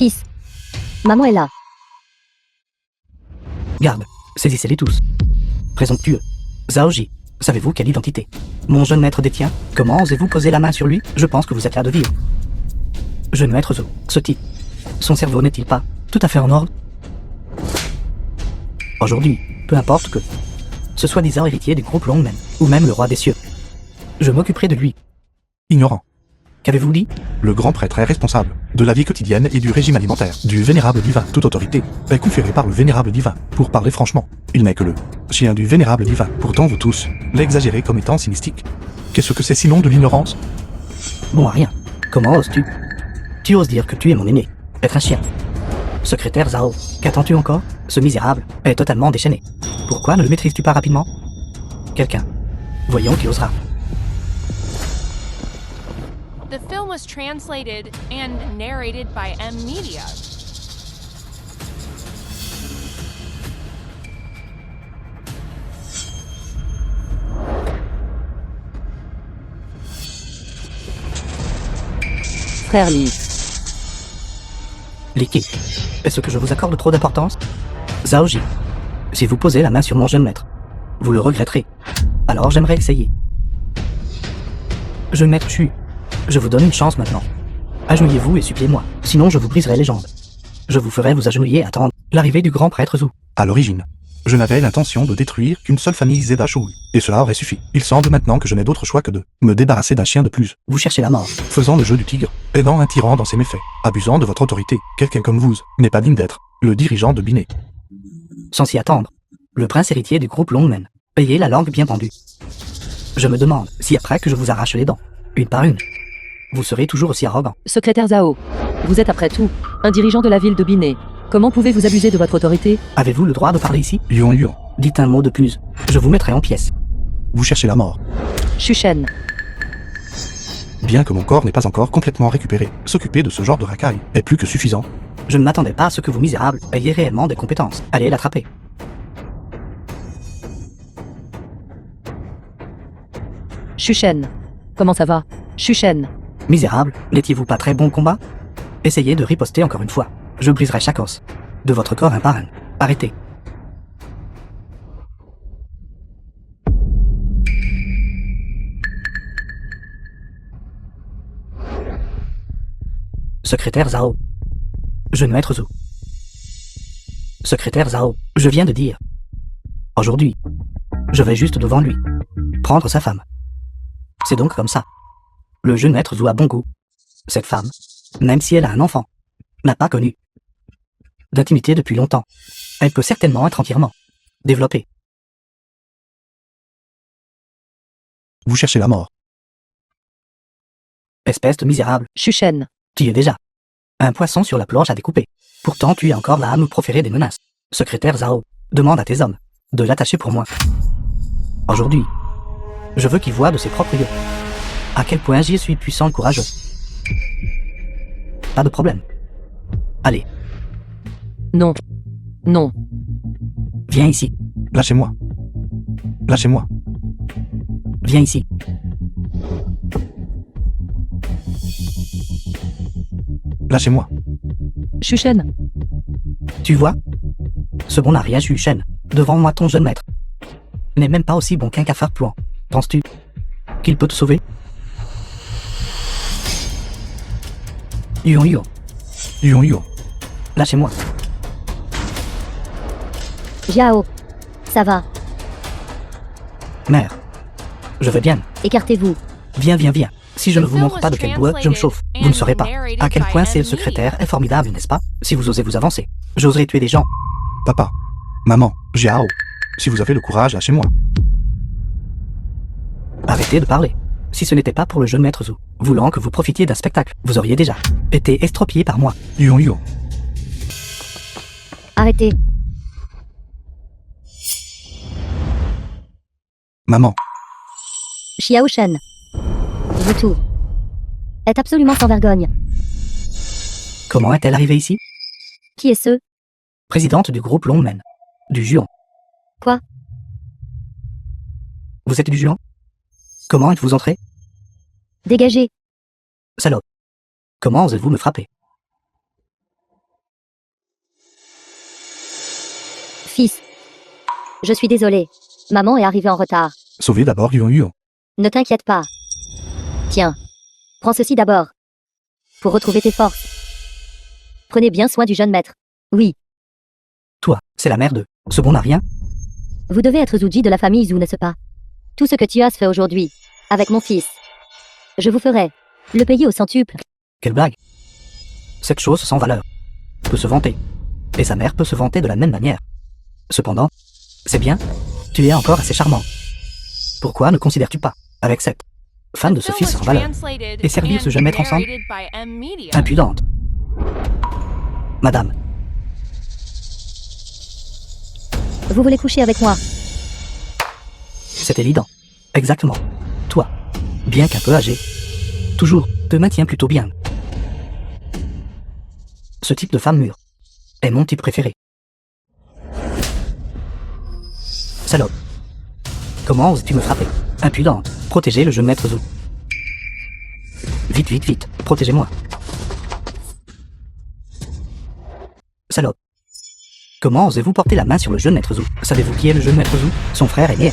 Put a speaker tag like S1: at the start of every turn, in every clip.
S1: Fils. Maman est là.
S2: Garde, saisissez-les tous. Présomptueux. Zaoji, savez-vous quelle identité mon jeune maître détient? Comment osez-vous poser la main sur lui? Je pense que vous êtes là de vivre. Jeune maître Zo, ce type, son cerveau n'est-il pas tout à fait en ordre? Aujourd'hui, peu importe que ce soi-disant héritier du groupe Longmen, ou même le roi des cieux, je m'occuperai de lui.
S3: Ignorant.
S2: Qu'avez-vous dit?
S3: Le grand prêtre est responsable de la vie quotidienne et du régime alimentaire du vénérable divin. Toute autorité est conférée par le vénérable divin. Pour parler franchement, il n'est que le chien du vénérable divin. Pourtant vous tous l'exagérez comme étant si mystique. Qu'est-ce que c'est sinon de l'ignorance?
S2: Bon à rien. Comment oses-tu? Tu oses dire que tu es mon aîné, être un chien. Secrétaire Zhao, qu'attends-tu encore? Ce misérable est totalement déchaîné. Pourquoi ne le maîtrises-tu pas rapidement? Quelqu'un. Voyons qui osera.
S4: The film was translated and narrated by M Media.
S1: Frère Lee.
S2: Liquide. Est-ce que je vous accorde trop d'importance? Zaoji, si vous posez la main sur mon jeune maître, vous le regretterez. Alors j'aimerais essayer. Jeune maître Chu, je vous donne une chance maintenant. Agenouillez-vous et suppliez-moi, sinon je vous briserai les jambes. Je vous ferai vous agenouiller et attendre l'arrivée du grand prêtre Zhu.
S3: À l'origine, je n'avais l'intention de détruire qu'une seule famille Zeda Shoui, et cela aurait suffi. Il semble maintenant que je n'ai d'autre choix que de me débarrasser d'un chien de plus.
S2: Vous cherchez la mort.
S3: Faisant le jeu du tigre, aidant un tyran dans ses méfaits, abusant de votre autorité, quelqu'un comme vous n'est pas digne d'être le dirigeant de Binet.
S2: Sans s'y attendre, le prince héritier du groupe Longmen, ayez la langue bien pendue. Je me demande si après que je vous arrache les dents, une par une, vous serez toujours aussi arrogant.
S5: Secrétaire Zhao, vous êtes après tout un dirigeant de la ville de Binet. Comment pouvez-vous abuser de votre autorité?
S2: Avez-vous le droit de parler ici?
S3: Lion.
S2: Dites un mot de plus, je vous mettrai en pièces.
S3: Vous cherchez la mort.
S5: Shuchen.
S3: Bien que mon corps n'est pas encore complètement récupéré, s'occuper de ce genre de racaille est plus que suffisant.
S2: Je ne m'attendais pas à ce que vous misérables ayez réellement des compétences. Allez l'attraper.
S5: Shuchen. Comment ça va? Shuchen.
S2: Misérable, n'étiez-vous pas très bon au combat? Essayez de riposter encore une fois. Je briserai chaque os de votre corps un par un. Arrêtez. Secrétaire Zhao. Jeune maître Zhu. Secrétaire Zhao, je viens de dire. Aujourd'hui, je vais juste devant lui, prendre sa femme. C'est donc comme ça. Le jeune maître Zhu a bon goût. Cette femme, même si elle a un enfant, n'a pas connu d'intimité depuis longtemps. Elle peut certainement être entièrement développée.
S3: Vous cherchez la mort.
S2: Espèce de misérable,
S5: Shuchen.
S2: tu es déjà un poisson sur la planche à découper. Pourtant tu es encore là à nous proférer des menaces. Secrétaire Zhao, demande à tes hommes de l'attacher pour moi. Aujourd'hui, je veux qu'ils voient de ses propres yeux à quel point j'y suis puissant et courageux. Pas de problème. Allez,
S5: Non. Non.
S2: viens ici,
S3: Lâchez-moi. Lâchez-moi.
S2: viens ici.
S3: Lâchez-moi.
S5: Shuchen.
S2: Tu vois? Ce bon n'a rien su, Shen. Devant moi, ton jeune maître n'est même pas aussi bon qu'un cafard pluant. Penses-tu qu'il peut te sauver?
S3: Lion.
S2: Lâchez-moi.
S1: Jiao. Ça va.
S2: Mère, je vais bien.
S1: Écartez-vous.
S2: Viens. Si je ne vous montre pas de quel bois je me chauffe, vous ne saurez pas à quel point c'est le secrétaire est formidable, n'est-ce pas? Si vous osez vous avancer, j'oserai tuer des gens.
S3: Papa. Maman. Jiao. Si vous avez le courage, lâchez-moi.
S2: Arrêtez de parler. Si ce n'était pas pour le jeune maître Zhu, voulant que vous profitiez d'un spectacle, vous auriez déjà été estropié par moi.
S3: Lion.
S1: Arrêtez.
S3: Maman.
S1: Xiao Shen. Vous tout est absolument sans vergogne.
S2: Comment est-elle arrivée ici?
S1: Qui est ce?
S2: Présidente du groupe Longmen. Du Juan.
S1: Quoi?
S2: Vous êtes du Juan? Comment êtes-vous entré?
S1: Dégagez.
S2: Salope. Comment osez-vous me frapper?
S1: Fils. Je suis désolée. Maman est arrivée en retard.
S3: Sauvez d'abord Yuan Yuan.
S1: Ne t'inquiète pas. Tiens. Prends ceci d'abord. Pour retrouver tes forces. Prenez bien soin du jeune maître. Oui.
S2: Toi, c'est la mère de. Ce bon n'a rien.
S1: Vous devez être Zuji de la famille Zhu, n'est-ce pas? Tout ce que tu as fait aujourd'hui. Avec mon fils. Je vous ferai. Le payer au centuple.
S2: Quelle blague. Cette chose sans valeur peut se vanter. Et sa mère peut se vanter de la même manière. Cependant, c'est bien. Tu es encore assez charmant. Pourquoi ne considères-tu pas, avec cette femme de ce
S4: Film
S2: fils
S4: was
S2: sans valeur,
S4: translated
S2: et servir ce jeune maître
S4: and
S2: ensemble?
S4: narrated by M Media.
S2: Impudente. Madame,
S1: Vous voulez coucher avec moi?
S2: c'est évident. Exactement. Toi, bien qu'un peu âgé, toujours te maintiens plutôt bien. Ce type de femme mûre est mon type préféré. Salope. Comment oses-tu me frapper? Impudente. Protégez le jeune maître Zhu. Vite, vite, vite. Protégez-moi. Salope. Comment osez-vous porter la main sur le jeune maître Zhu? Savez-vous qui est le jeune maître Zhu? Son frère aîné.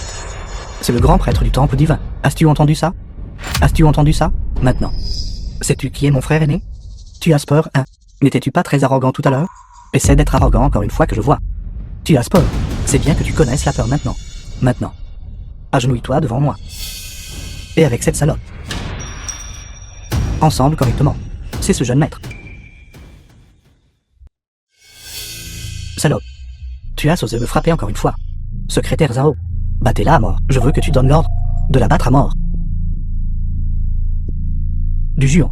S2: C'est le grand prêtre du temple divin. As-tu entendu ça? As-tu entendu ça? Maintenant. Sais-tu qui est mon frère aîné? Tu as peur, hein? N'étais-tu pas très arrogant tout à l'heure? Essaie d'être arrogant encore une fois que je vois. Tu as peur. C'est bien que tu connaisses la peur maintenant. Maintenant. Agenouille-toi devant moi. Et avec cette salope. Ensemble correctement. C'est ce jeune maître. Salope. Tu as osé me frapper encore une fois. Secrétaire Zhao. Battez-la à mort. Je veux que tu donnes l'ordre de la battre à mort. Du juan.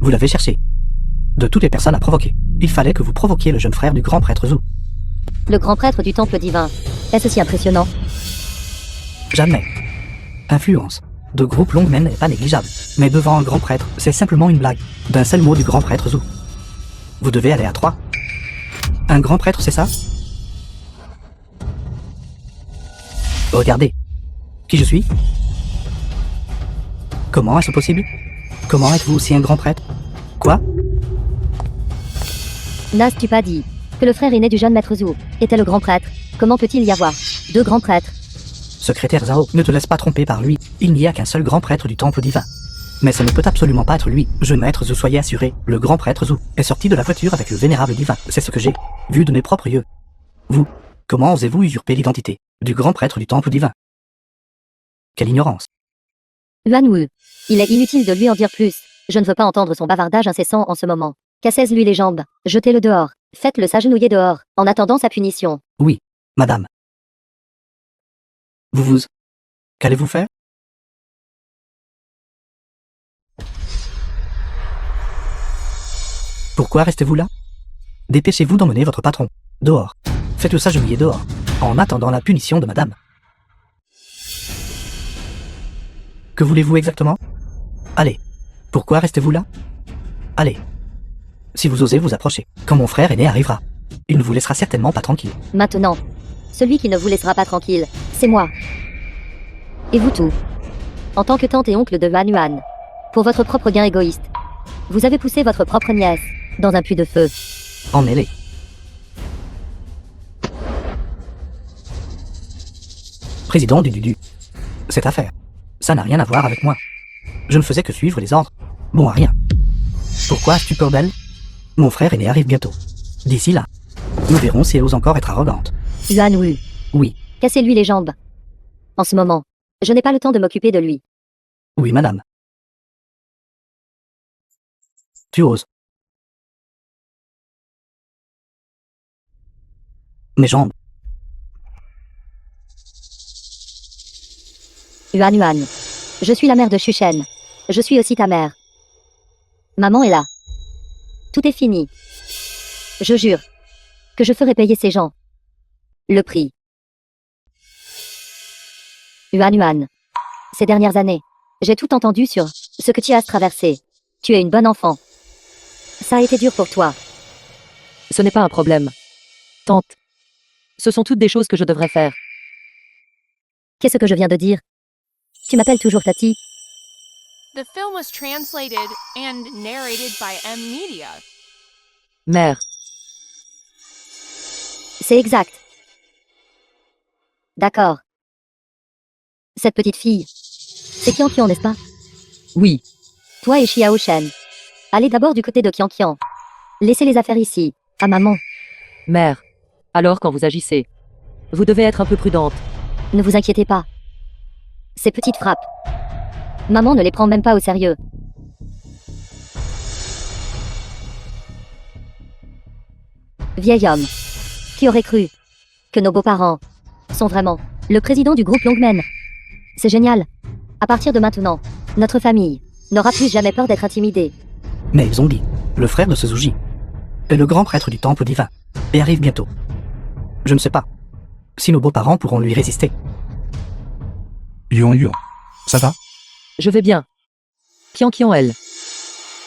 S2: Vous l'avez cherché. De toutes les personnes à provoquer. Il fallait que vous provoquiez le jeune frère du grand prêtre Zhu.
S1: Le grand prêtre du temple divin. Est-ce si impressionnant?
S2: Jamais. Influence de groupe longue même n'est pas négligeable. Mais devant un grand prêtre, c'est simplement une blague. D'un seul mot du grand prêtre Zhu. Vous devez aller à 3. Un grand prêtre, c'est ça? Regardez. Qui je suis? Comment est-ce possible? Comment êtes-vous aussi un grand prêtre? Quoi?
S1: N'as-tu pas dit que le frère aîné du jeune maître Zhu était le grand prêtre? Comment peut-il y avoir deux grands prêtres?
S2: Secrétaire Zhao, ne te laisse pas tromper par lui. Il n'y a qu'un seul grand prêtre du temple divin. Mais ça ne peut absolument pas être lui. Jeune maître Zhu, soyez assuré, le grand prêtre Zhu est sorti de la voiture avec le vénérable divin. C'est ce que j'ai vu de mes propres yeux. Vous, comment osez-vous usurper l'identité du grand prêtre du temple divin? Quelle ignorance.
S1: Yuan Wu. Il est inutile de lui en dire plus. Je ne veux pas entendre son bavardage incessant en ce moment. Cassez-lui les jambes. Jetez-le dehors. Faites-le s'agenouiller dehors, en attendant sa punition.
S2: Oui, madame. Vous. Qu'allez-vous faire? Pourquoi restez-vous là? Dépêchez-vous d'emmener votre patron. Dehors. Faites-le s'agenouiller dehors, en attendant la punition de madame. Que voulez-vous exactement? Allez. Pourquoi restez-vous là? Allez. Si vous osez vous approcher, quand mon frère aîné arrivera, il ne vous laissera certainement pas tranquille.
S1: Maintenant. Celui qui ne vous laissera pas tranquille, c'est moi. Et vous tous. En tant que tante et oncle de Yuan Yuan. Pour votre propre gain égoïste. Vous avez poussé votre propre nièce dans un puits de feu.
S2: Emmenez-les. Président du Dudu. Cette affaire, ça n'a rien à voir avec moi. Je ne faisais que suivre les ordres. Bon à rien. Pourquoi as-tu peur d'elle? Mon frère aîné arrive bientôt. D'ici là, nous verrons si elle ose encore être arrogante.
S1: Yuan Wu.
S2: Oui,
S1: Cassez-lui les jambes. En ce moment, je n'ai pas le temps de m'occuper de lui.
S2: oui madame. Tu oses. Mes jambes.
S1: Yuan Yuan. Je suis la mère de Shuchen. Je suis aussi ta mère. Maman est là. Tout est fini. Je jure que je ferai payer ces gens le prix. Yuan Yuan. Ces dernières années, j'ai tout entendu sur ce que tu as traversé. Tu es une bonne enfant. Ça a été dur pour toi.
S5: Ce n'est pas un problème. Tante. Ce sont toutes des choses que je devrais faire.
S1: Qu'est-ce que je viens de dire? Tu m'appelles toujours Tati?
S4: The film was translated and narrated by M Media.
S5: Mère.
S1: C'est exact. D'accord. Cette petite fille. C'est Qian, n'est-ce pas?
S5: Oui.
S1: Toi et Xiao Shen. Allez d'abord du côté de Qian. Laissez les affaires ici, à maman.
S5: Mère. Alors quand vous agissez, vous devez être un peu prudente.
S1: Ne vous inquiétez pas. Ces petites frappes. Maman ne les prend même pas au sérieux. Vieil homme. Qui aurait cru que nos beaux-parents sont vraiment le président du groupe Longmen? C'est génial. À partir de maintenant, notre famille n'aura plus jamais peur d'être intimidée.
S2: Mais Zombie, le frère de Suzuji, est le grand prêtre du temple divin, et arrive bientôt. Je ne sais pas si nos beaux-parents pourront lui résister.
S3: Yuan, ça va?
S5: Je vais bien. Qian, elle.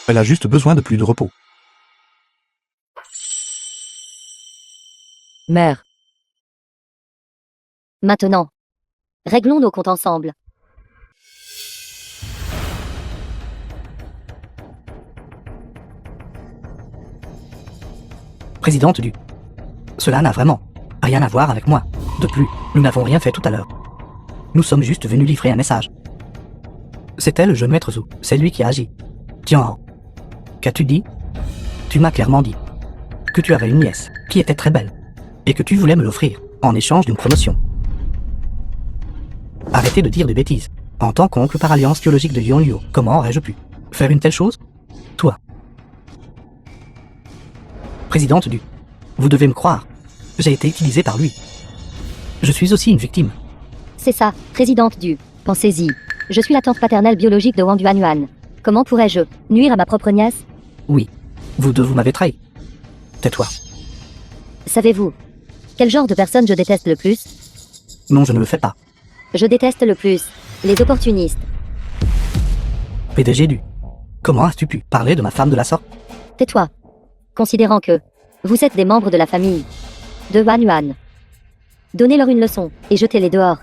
S3: Elle a juste besoin de plus de repos.
S5: Mère.
S1: Maintenant, réglons nos comptes ensemble.
S2: Présidente du... Cela n'a vraiment rien à voir avec moi. De plus, nous n'avons rien fait tout à l'heure. Nous sommes juste venus livrer un message. C'était le jeune maître Zhu, c'est lui qui a agi. Tiens, qu'as-tu dit? Tu m'as clairement dit que tu avais une nièce qui était très belle et que tu voulais me l'offrir en échange d'une promotion. Arrêtez de dire des bêtises. En tant qu'oncle par alliance biologique de Yuan Liu, comment aurais-je pu faire une telle chose? Toi. Présidente du... Vous devez me croire. J'ai été utilisé par lui. Je suis aussi une victime.
S1: C'est ça, présidente du... Pensez-y. Je suis la tante paternelle biologique de Wang Yuanyuan. Comment pourrais-je nuire à ma propre nièce?
S2: Oui. Vous deux, vous m'avez trahi. Tais-toi.
S1: Savez-vous quel genre de personne je déteste le plus?
S2: Non, je ne le fais pas.
S1: Je déteste le plus les opportunistes.
S2: PDG du... Comment as-tu pu parler de ma femme de la sorte?
S1: Tais-toi. Considérant que vous êtes des membres de la famille de Yuanyuan. Donnez-leur une leçon et jetez-les dehors.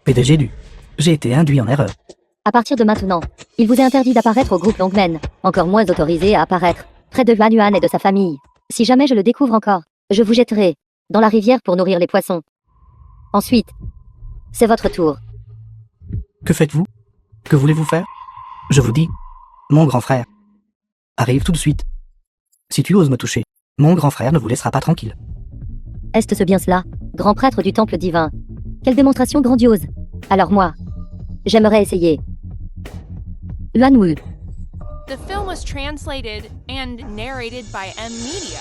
S2: PDG du... J'ai été induit en erreur.
S1: À partir de maintenant, il vous est interdit d'apparaître au groupe Longmen, encore moins autorisé à apparaître près de Yuanyuan et de sa famille. Si jamais je le découvre encore, je vous jetterai dans la rivière pour nourrir les poissons. Ensuite, c'est votre tour.
S2: Que faites-vous? Que voulez-vous faire? Je vous dis, mon grand frère arrive tout de suite. Si tu oses me toucher, mon grand frère ne vous laissera pas tranquille.
S1: Est-ce bien cela, grand prêtre du temple divin? Quelle démonstration grandiose! Alors moi, j'aimerais essayer. Yuanwu.
S4: The film was translated and narrated by M Media.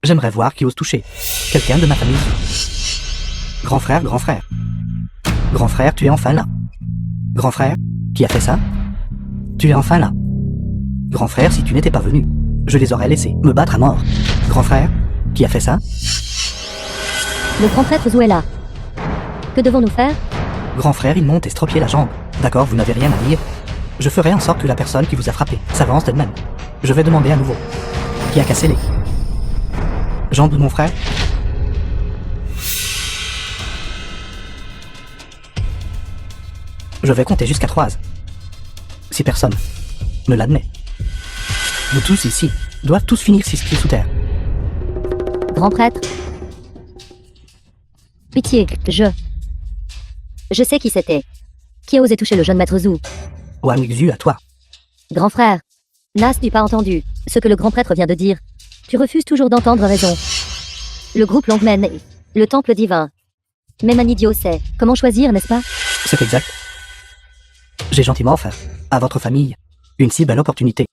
S2: J'aimerais voir qui ose toucher quelqu'un de ma famille. Grand frère, grand frère. Grand frère, tu es enfin là. Grand frère, qui a fait ça? Tu es enfin là. Grand frère, si tu n'étais pas venu, je les aurais laissés me battre à mort. Grand frère, qui a fait ça?
S1: Le grand prêtre Zhu est là. Que devons-nous faire?
S2: Grand frère, ils m'ont estropié la jambe. D'accord, vous n'avez rien à dire. Je ferai en sorte que la personne qui vous a frappé s'avance d'elle-même. Je vais demander à nouveau. Qui a cassé les jambes de mon frère? Je vais compter jusqu'à 3. Si personne ne l'admet. Vous tous ici doivent tous finir 6 pieds sous terre.
S1: Grand prêtre. Pitié, je sais qui c'était. Qui a osé toucher le jeune maître Zhu?
S2: Wang Xu, à toi.
S1: Grand frère. N'as-tu pas entendu ce que le grand prêtre vient de dire? Tu refuses toujours d'entendre raison. Le groupe Longmen et le temple divin. Même un idiot sait comment choisir, n'est-ce pas?
S2: C'est exact. J'ai gentiment offert à votre famille une si belle opportunité.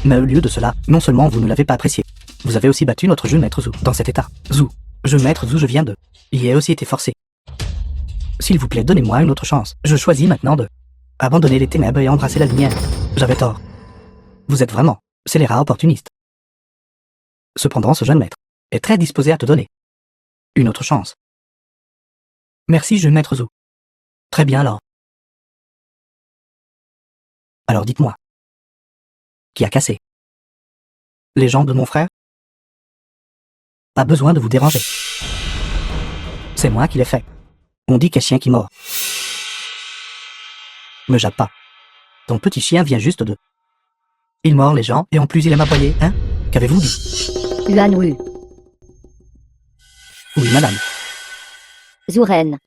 S2: Mais au lieu de cela, non seulement vous ne l'avez pas apprécié, vous avez aussi battu notre jeune maître Zhu dans cet état. Zhu, jeune maître Zhu, je viens de... Il a aussi été forcé. S'il vous plaît, donnez-moi une autre chance. Je choisis maintenant de abandonner les ténèbres et embrasser la lumière. J'avais tort. Vous êtes vraiment scélérat opportuniste. Cependant, ce jeune maître est très disposé à te donner une autre chance. Merci, jeune maître Zhu. Très bien alors. Alors dites-moi. Qui a cassé les jambes de mon frère? Pas besoin de vous déranger. C'est moi qui l'ai fait. On dit qu'un chien qui mord. Me jappe pas. Ton petit chien vient juste de... Il mord les gens et en plus il aime aboyer, hein? Qu'avez-vous dit?
S1: Yuan Wu.
S2: Oui, madame.
S1: Zuren.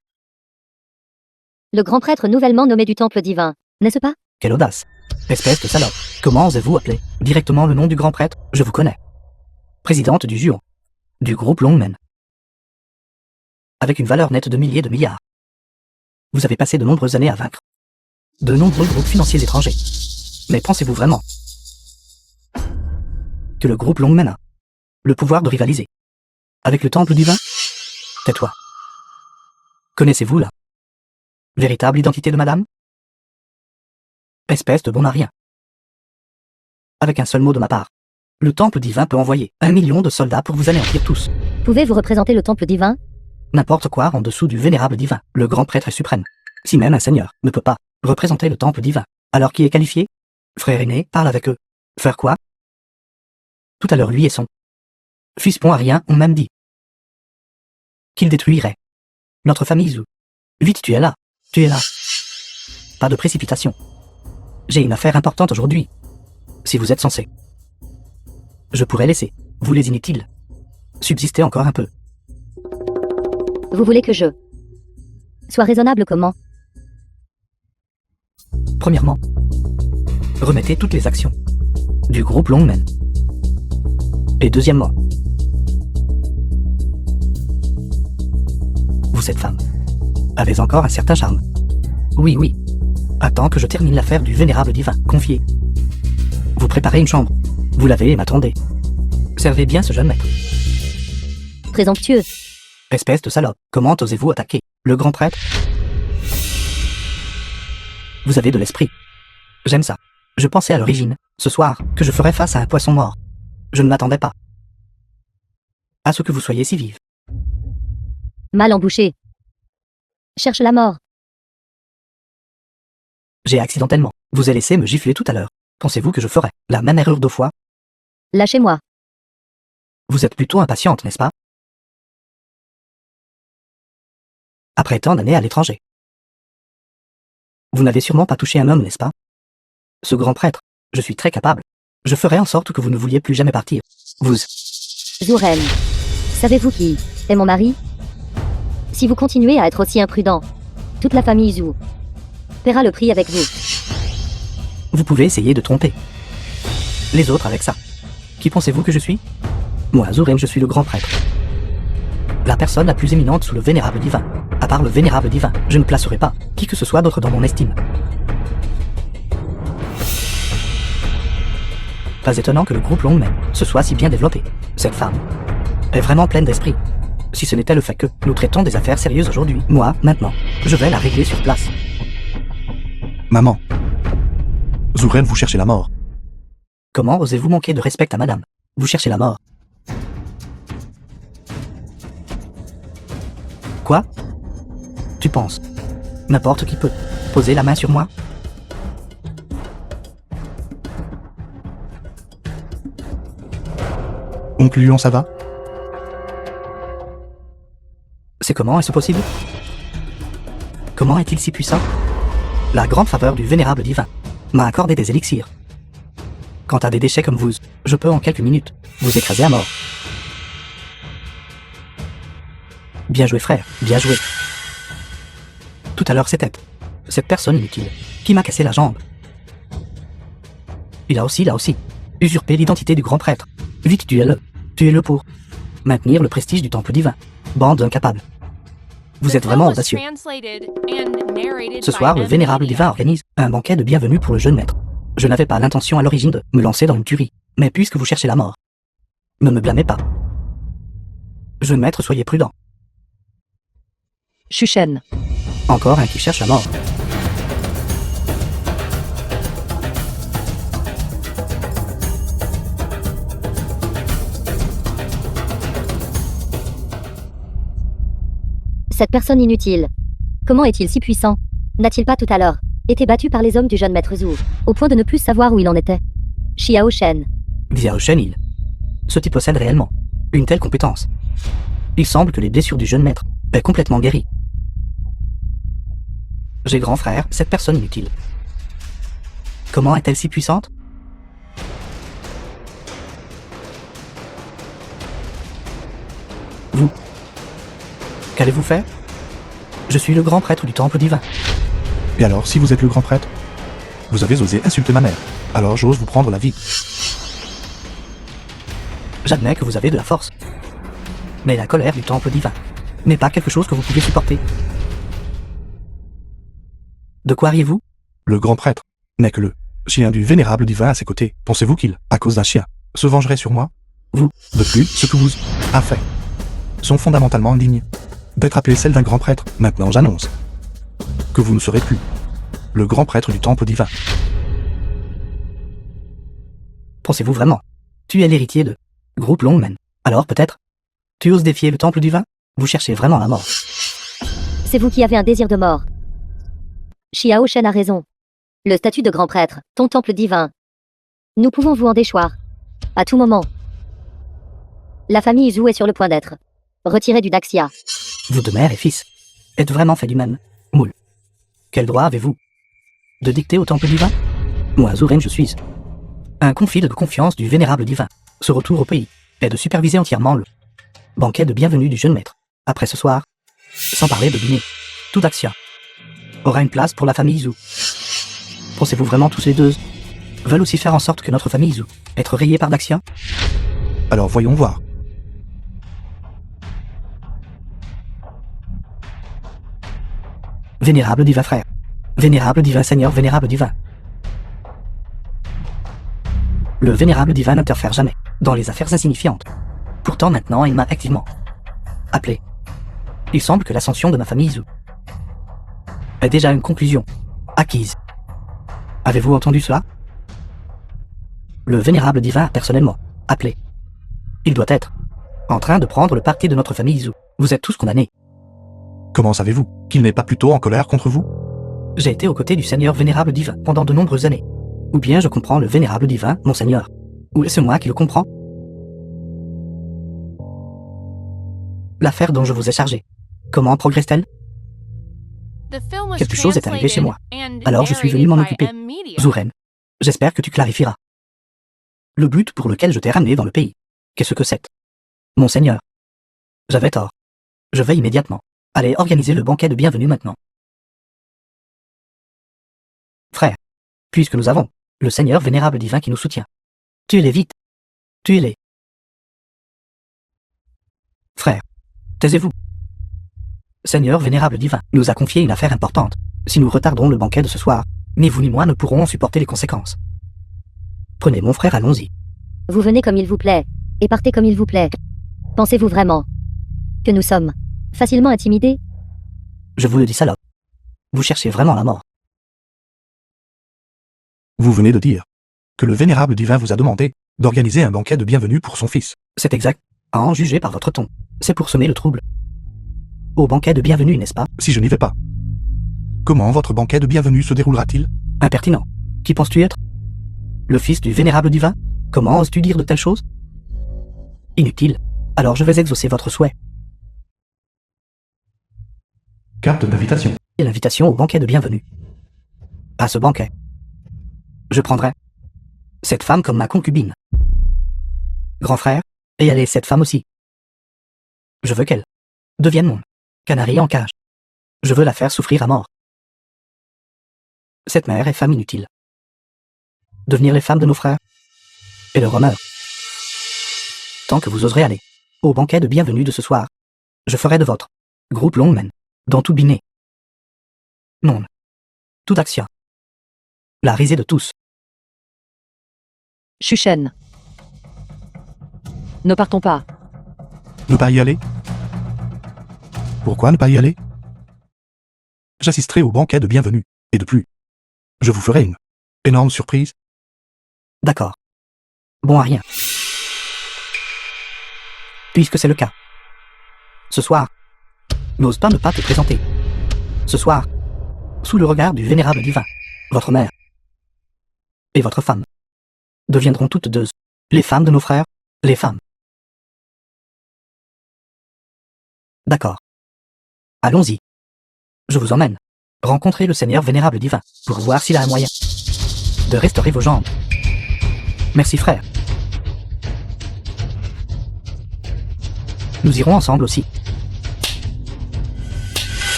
S1: Le grand prêtre nouvellement nommé du temple divin, n'est-ce pas?
S2: Quelle audace. Espèce de salope. Comment osez-vous appeler directement le nom du grand prêtre? Je vous connais. Présidente du Juon. Du groupe Longmen. Avec une valeur nette de milliers de milliards. Vous avez passé de nombreuses années à vaincre de nombreux groupes financiers étrangers. Mais pensez-vous vraiment que le groupe Longmen a le pouvoir de rivaliser avec le temple divin? Tais-toi. Connaissez-vous la véritable identité de madame? Espèce de bon à rien. Avec un seul mot de ma part, le temple divin peut envoyer 1 million de soldats pour vous anéantir tous.
S1: Pouvez-vous représenter le temple divin?
S2: N'importe quoi en dessous du vénérable divin, le grand prêtre est suprême. Si même un seigneur ne peut pas représenter le temple divin, alors qui est qualifié? Frère aîné, parle avec eux. Faire quoi? Tout à l'heure lui et son fils bon à rien ont même dit qu'il détruirait notre famille Zhu. Vite, tu es là. Tu es là. Pas de précipitation. J'ai une affaire importante aujourd'hui. Si vous êtes censé, je pourrais laisser vous les inutiles subsister encore un peu.
S1: Vous voulez que je sois raisonnable comment?
S2: Premièrement, remettez toutes les actions du groupe Longmen. Et deuxièmement, vous cette femme avez encore un certain charme. Oui, oui. Attends que je termine l'affaire du vénérable divin. Confiez. Vous préparez une chambre. Vous lavez et m'attendez. Servez bien ce jeune maître.
S1: Présomptueux.
S2: Espèce de salope. Comment osez-vous attaquer le grand prêtre? Vous avez de l'esprit. J'aime ça. Je pensais à l'origine, ce soir, que je ferais face à un poisson mort. Je ne m'attendais pas à ce que vous soyez si vive.
S1: Mal embouché. Cherche la mort.
S2: J'ai accidentellement vous ai laissé me gifler tout à l'heure. Pensez-vous que je ferais la même erreur 2 fois?
S1: Lâchez-moi.
S2: Vous êtes plutôt impatiente, n'est-ce pas? Après tant d'années à l'étranger. Vous n'avez sûrement pas touché un homme, n'est-ce pas? Ce grand prêtre, je suis très capable. Je ferai en sorte que vous ne vouliez plus jamais partir. Vous...
S1: Zuren. Savez-vous qui est mon mari? Si vous continuez à être aussi imprudent, toute la famille Zhu paiera le prix avec vous.
S2: Vous pouvez essayer de tromper les autres avec ça. Qui pensez-vous que je suis? Moi, Zuren, je suis le grand prêtre. La personne la plus éminente sous le vénérable divin. À part le vénérable divin, je ne placerai pas qui que ce soit d'autre dans mon estime. Pas étonnant que le groupe Longmen se soit si bien développé. Cette femme est vraiment pleine d'esprit. Si ce n'était le fait que nous traitons des affaires sérieuses aujourd'hui, moi, maintenant, je vais la régler sur place.
S3: Maman. Zuren, vous cherchez la mort.
S2: Comment osez-vous manquer de respect à madame? Vous cherchez la mort. Quoi? Tu penses n'importe qui peut poser la main sur moi?
S3: Oncle Luan, ça va?
S2: C'est comment est-ce possible? Comment est-il si puissant? La grande faveur du vénérable divin m'a accordé des élixirs. Quant à des déchets comme vous, je peux en quelques minutes vous écraser à mort. Bien joué frère, bien joué. Tout à l'heure c'était cette personne inutile qui m'a cassé la jambe. Il a aussi, usurpé l'identité du grand prêtre. Vite, tuez-le pour maintenir le prestige du temple divin. Bande d'incapables. Vous êtes vraiment audacieux. Ce soir, le vénérable divin organise un banquet de bienvenue pour le jeune maître. Je n'avais pas l'intention à l'origine de me lancer dans une tuerie, mais puisque vous cherchez la mort, ne me blâmez pas. Jeune maître, soyez prudent.
S5: Shuchen.
S2: Encore un qui cherche la mort.
S1: Cette personne inutile. Comment est-il si puissant? N'a-t-il pas tout à l'heure été battu par les hommes du jeune maître Zhu, au point de ne plus savoir où il en était? Xiao Shen.
S2: Xiao Shen, ce type possède réellement une telle compétence. Il semble que les blessures du jeune maître est complètement guérie. J'ai grand frère, cette personne inutile. Comment est-elle si puissante? Vous. Qu'allez-vous faire? Je suis le grand prêtre du temple divin.
S3: Et alors, si vous êtes le grand prêtre? Vous avez osé insulter ma mère. Alors j'ose vous prendre la vie.
S2: J'admets que vous avez de la force. Mais la colère du temple divin n'est pas quelque chose que vous pouvez supporter. De quoi riez-vous?
S3: Le grand prêtre n'est que le chien du vénérable divin à ses côtés. Pensez-vous qu'il, à cause d'un chien, se vengerait sur moi?
S2: Vous.
S3: De plus, ce que vous a fait sont fondamentalement indignes d'être appelé celle d'un grand prêtre. Maintenant, j'annonce que vous ne serez plus le grand prêtre du temple divin.
S2: Pensez-vous vraiment? Tu es l'héritier de groupe Longman. Alors peut-être? Tu oses défier le temple divin? Vous cherchez vraiment la mort.
S1: C'est vous qui avez un désir de mort. Xiao Shen a raison. Le statut de grand prêtre, ton temple divin. Nous pouvons vous en déchoir. À tout moment. La famille Zhu est sur le point d'être retirée du Daxia.
S2: Vous de mère et fils êtes vraiment fait du même moule. Quel droit avez-vous de dicter au temple divin? Moi, Zuren, je suis un confide de confiance du vénérable divin. Ce retour au pays est de superviser entièrement le banquet de bienvenue du jeune maître. Après ce soir, sans parler de dîner, tout Daxia aura une place pour la famille Zhu. Pensez-vous vraiment tous les deux veulent aussi faire en sorte que notre famille Zhu être rayée par Daxia?
S3: Alors voyons voir.
S2: Vénérable divin frère. Vénérable divin seigneur, vénérable divin. Le vénérable divin n'interfère jamais dans les affaires insignifiantes. Pourtant maintenant, il m'a activement appelé. Il semble que l'ascension de ma famille Zhu est déjà une conclusion acquise. Avez-vous entendu cela? Le vénérable divin a personnellement appelé. Il doit être en train de prendre le parti de notre famille Zhu. Vous êtes tous condamnés.
S3: Comment savez-vous qu'il n'est pas plutôt en colère contre vous?
S2: J'ai été aux côtés du Seigneur vénérable divin pendant de nombreuses années. Ou bien je comprends le vénérable divin, mon Seigneur. Ou est-ce moi qui le comprends? L'affaire dont je vous ai chargé, comment progresse-t-elle?
S4: Quelque chose est arrivé chez moi.
S2: Alors je suis venu m'en occuper. Zuren, j'espère que tu clarifieras le but pour lequel je t'ai ramené dans le pays. Qu'est-ce que c'est? Mon Seigneur, j'avais tort. Je vais immédiatement aller organiser le banquet de bienvenue maintenant. Frère, puisque nous avons le Seigneur vénérable divin qui nous soutient, tuez-les vite. Tuez-les. Frère, taisez-vous. Seigneur vénérable divin nous a confié une affaire importante. Si nous retardons le banquet de ce soir, ni vous ni moi ne pourrons en supporter les conséquences. Prenez mon frère, allons-y.
S1: Vous venez comme il vous plaît, et partez comme il vous plaît. Pensez-vous vraiment que nous sommes facilement intimidés?
S2: Je vous le dis, salope. Vous cherchez vraiment la mort.
S3: Vous venez de dire que le vénérable divin vous a demandé d'organiser un banquet de bienvenue pour son fils.
S2: C'est exact. À en juger par votre ton. C'est pour semer le trouble. Au banquet de bienvenue, n'est-ce pas?
S3: Si je n'y vais pas, comment votre banquet de bienvenue se déroulera-t-il?
S2: Impertinent. Qui penses-tu être? Le fils du vénérable divin? Comment oses-tu dire de telles choses? Inutile. Alors je vais exaucer votre souhait.
S3: Carte d'invitation.
S2: Et l'invitation au banquet de bienvenue. À ce banquet, je prendrai cette femme comme ma concubine. Grand frère, et elle est cette femme aussi. Je veux qu'elle devienne mon canari en cage. Je veux la faire souffrir à mort. Cette mère est femme inutile. Devenir les femmes de nos frères et leur honneur. Tant que vous oserez aller au banquet de bienvenue de ce soir, je ferai de votre groupe Longman, dans tout Binet. Non. Tout Daxia. La risée de tous.
S5: Shuchen. Ne partons pas.
S3: Ne pas y aller? Pourquoi ne pas y aller? J'assisterai au banquet de bienvenue, et de plus, je vous ferai une énorme surprise.
S2: D'accord. Bon à rien. Puisque c'est le cas. Ce soir, n'ose pas ne pas te présenter. Ce soir, sous le regard du vénérable divin, votre mère et votre femme deviendront toutes deux les femmes de nos frères, les femmes. D'accord. Allons-y. Je vous emmène. Rencontrez le Seigneur vénérable divin, pour voir s'il a un moyen de restaurer vos jambes. Merci frère. Nous irons ensemble aussi.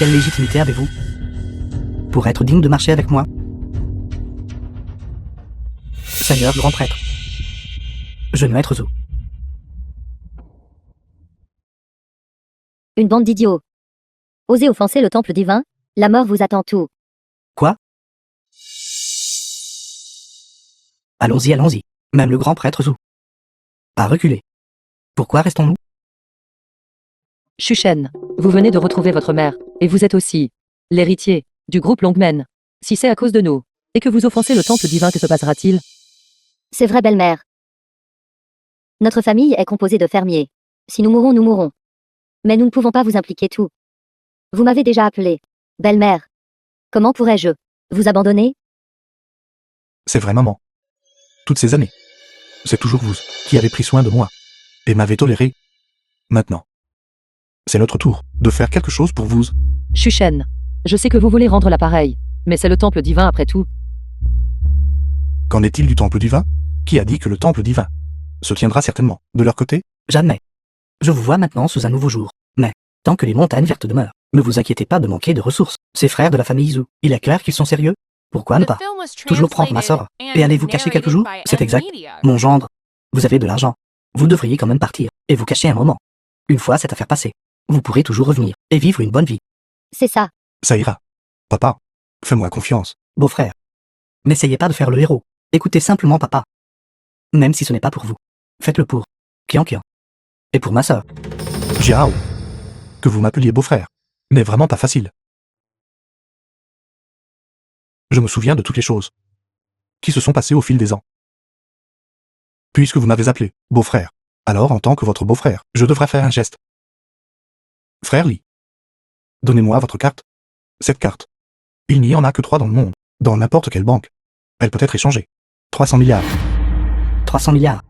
S2: Quelle légitimité avez-vous pour être digne de marcher avec moi? Seigneur grand prêtre. Jeune maître Zou.
S1: Une bande d'idiots. Osez offenser le temple divin, la mort vous attend tout.
S2: Quoi? Allons-y, allons-y. Même le grand prêtre Zou a reculé. Pourquoi restons-nous?
S5: Shuchen, vous venez de retrouver votre mère, et vous êtes aussi l'héritier du groupe Longmen. Si c'est à cause de nous, et que vous offensez le temple divin, que se passera-t-il?
S1: C'est vrai, belle-mère. Notre famille est composée de fermiers. Si nous mourons, nous mourrons. Mais nous ne pouvons pas vous impliquer tout. Vous m'avez déjà appelé. Belle-mère. Comment pourrais-je vous abandonner?
S3: C'est vrai, maman. Toutes ces années. C'est toujours vous qui avez pris soin de moi et m'avez toléré. Maintenant, c'est notre tour de faire quelque chose pour vous.
S5: Shuchen, je sais que vous voulez rendre l'appareil, mais c'est le temple divin après tout.
S3: Qu'en est-il du temple divin? Qui a dit que le temple divin se tiendra certainement de leur côté?
S2: Jamais. Je vous vois maintenant sous un nouveau jour. Mais, tant que les montagnes vertes demeurent, ne vous inquiétez pas de manquer de ressources. Ces frères de la famille Zou, il est clair qu'ils sont sérieux? Pourquoi ne
S4: The
S2: pas
S4: film was
S2: toujours prendre ma sœur
S4: translated
S2: et
S4: and
S2: aller vous cacher quelques
S4: narrated
S2: jours?
S4: by
S2: C'est
S4: M
S2: exact.
S4: Media.
S2: Mon gendre, vous avez de l'argent. Vous devriez quand même partir et vous cacher un moment. Une fois cette affaire passée, vous pourrez toujours revenir et vivre une bonne vie.
S1: C'est ça.
S3: Ça ira. Papa, fais-moi confiance.
S2: Beau-frère, n'essayez pas de faire le héros. Écoutez simplement papa. Même si ce n'est pas pour vous. Faites-le pour Kian Kian. Et pour ma sœur.
S3: Jiao. Que vous m'appeliez beau-frère n'est vraiment pas facile. Je me souviens de toutes les choses qui se sont passées au fil des ans. Puisque vous m'avez appelé beau-frère, alors en tant que votre beau-frère, je devrais faire un geste. Frère Lee, donnez-moi votre carte. Cette carte, il n'y en a que 3 dans le monde, dans n'importe quelle banque. Elle peut être échangée. 300 milliards.
S2: 300 milliards.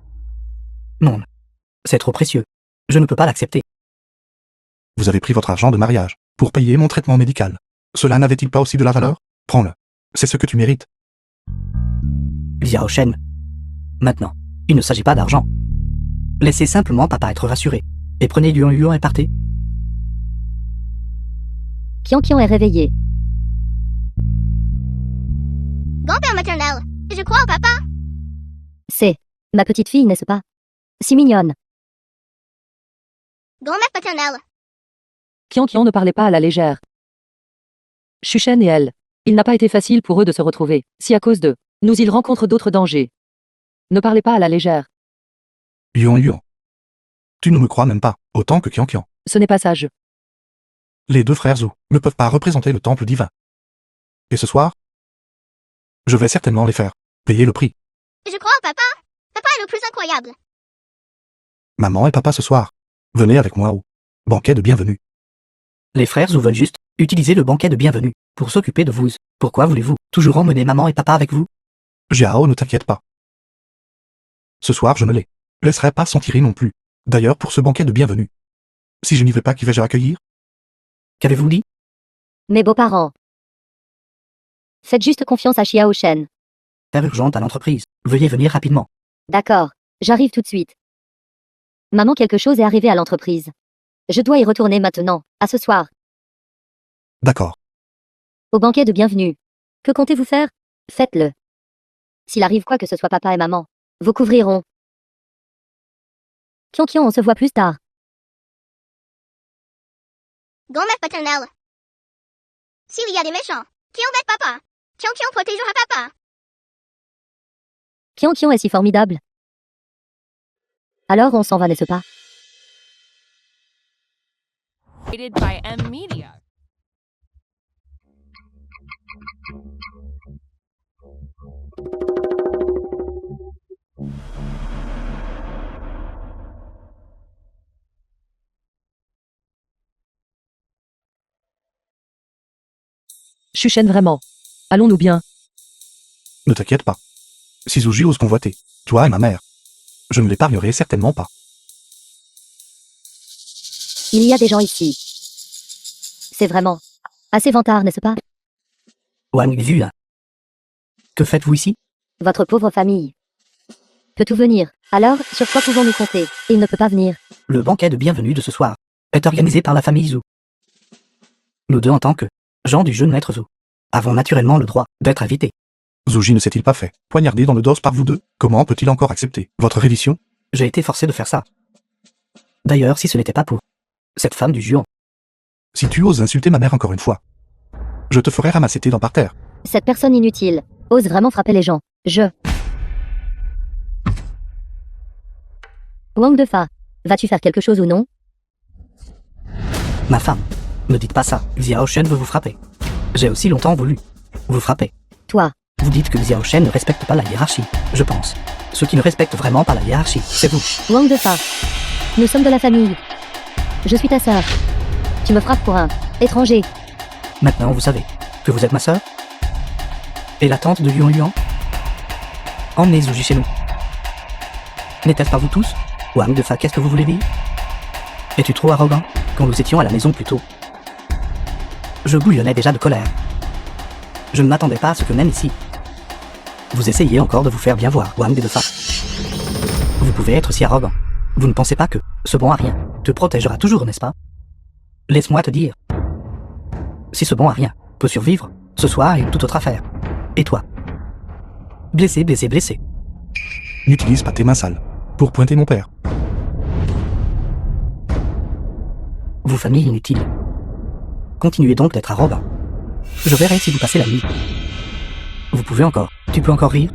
S2: Non. C'est trop précieux. Je ne peux pas l'accepter.
S3: Vous avez pris votre argent de mariage pour payer mon traitement médical. Cela n'avait-il pas aussi de la valeur? Prends-le. C'est ce que tu mérites.
S2: Liao Shen. Maintenant, il ne s'agit pas d'argent. Laissez simplement papa être rassuré. Et prenez Yuan Yuan et partez.
S1: Kian Kian est réveillé.
S6: Grand-père maternel, je crois au papa.
S1: C'est ma petite fille, n'est-ce pas? Si mignonne.
S6: Grand-mère paternelle.
S5: Kian Kian ne parlait pas à la légère. Shuchen et elle, il n'a pas été facile pour eux de se retrouver, si à cause d'eux, nous ils rencontrent d'autres dangers. Ne parlez pas à la légère,
S3: Yuan Yuan. Tu ne me crois même pas, autant que Kian Kian.
S5: ce n'est pas sage.
S3: Les 2 frères Zou ne peuvent pas représenter le temple divin. Et ce soir, je vais certainement les faire payer le prix.
S6: Je crois au papa. Papa est le plus incroyable.
S3: Maman et papa ce soir, venez avec moi au banquet de bienvenue.
S2: Les frères Zou veulent juste utiliser le banquet de bienvenue pour s'occuper de vous. Pourquoi voulez-vous toujours emmener maman et papa avec vous?
S3: Jiao, ne t'inquiète pas. Ce soir, je ne les laisserai pas s'en tirer non plus. D'ailleurs, pour ce banquet de bienvenue, si je n'y vais pas, qui vais-je accueillir?
S2: Qu'avez-vous dit?
S1: Mes beaux-parents. Faites juste confiance à Xiao Shen.
S2: Affaire urgente à l'entreprise. Veuillez venir rapidement.
S1: D'accord, j'arrive tout de suite. Maman, quelque chose est arrivé à l'entreprise. Je dois y retourner maintenant, à ce soir,
S3: D'accord.
S1: au banquet de bienvenue. Que comptez-vous faire? Faites-le. S'il arrive quoi que ce soit, papa et maman vous couvriront. Kian Kian, on se voit plus tard.
S6: Grand-mère paternelle. S'il y a des méchants, qui embêtent papa? Kian Kian protégera papa.
S1: Kian Kian est si formidable. Alors on s'en va, n'est-ce pas?
S4: Rated by M Media.
S5: Shuchen vraiment. Allons-nous bien?
S3: Ne t'inquiète pas. Si Zouji ose convoiter, toi et ma mère, je ne l'épargnerai certainement pas.
S1: Il y a des gens ici. C'est vraiment assez vantard, n'est-ce pas?
S2: Wang Vu. Que faites-vous ici?
S1: Votre pauvre famille peut tout venir. Alors, sur quoi pouvons-nous compter? Il ne peut pas venir.
S2: Le banquet de bienvenue de ce soir est organisé par la famille Zhou. Nous deux en tant que gens du jeune maître Zhou avons naturellement le droit d'être invités.
S3: Zouji ne s'est-il pas fait poignarder dans le dos par vous deux? Comment peut-il encore accepter votre reddition?
S2: J'ai été forcé de faire ça. D'ailleurs, si ce n'était pas pour cette femme du Juan,
S3: Si tu oses insulter ma mère encore une fois, je te ferai ramasser tes dents par terre.
S1: Cette personne inutile ose vraiment frapper les gens. Wang Defa, vas-tu faire quelque chose ou non?
S2: ma femme, ne dites pas ça. Xiao Shen veut vous frapper. J'ai aussi longtemps voulu vous frapper.
S1: Toi,
S2: Vous dites que Xiao Shen ne respecte pas la hiérarchie. Je pense. Ceux qui ne respectent vraiment pas la hiérarchie, c'est vous.
S1: Wang Defa, nous sommes de la famille. Je suis ta sœur. Tu me frappes pour un étranger.
S2: Maintenant, vous savez que vous êtes ma sœur et la tante de Yuan Yuan. Emmenez Zouji chez nous. N'était-ce pas vous tous? Wang Defa, qu'est-ce que vous voulez dire? Es-tu trop arrogant quand nous étions à la maison plus tôt? Je bouillonnais déjà de colère. Je ne m'attendais pas à ce que même ici, vous essayez encore de vous faire bien voir, Wang Defa. Vous pouvez être si arrogant. Vous ne pensez pas que ce bon à rien te protégera toujours, n'est-ce pas? Laisse-moi te dire. Si ce bon à rien peut survivre, ce soir est toute autre affaire. Et toi? Blessé, blessé, blessé.
S3: N'utilise pas tes mains sales pour pointer mon père.
S2: Vous famille inutile. Continuez donc d'être arrogant. Je verrai si vous passez la nuit. Vous pouvez encore. Tu peux encore rire?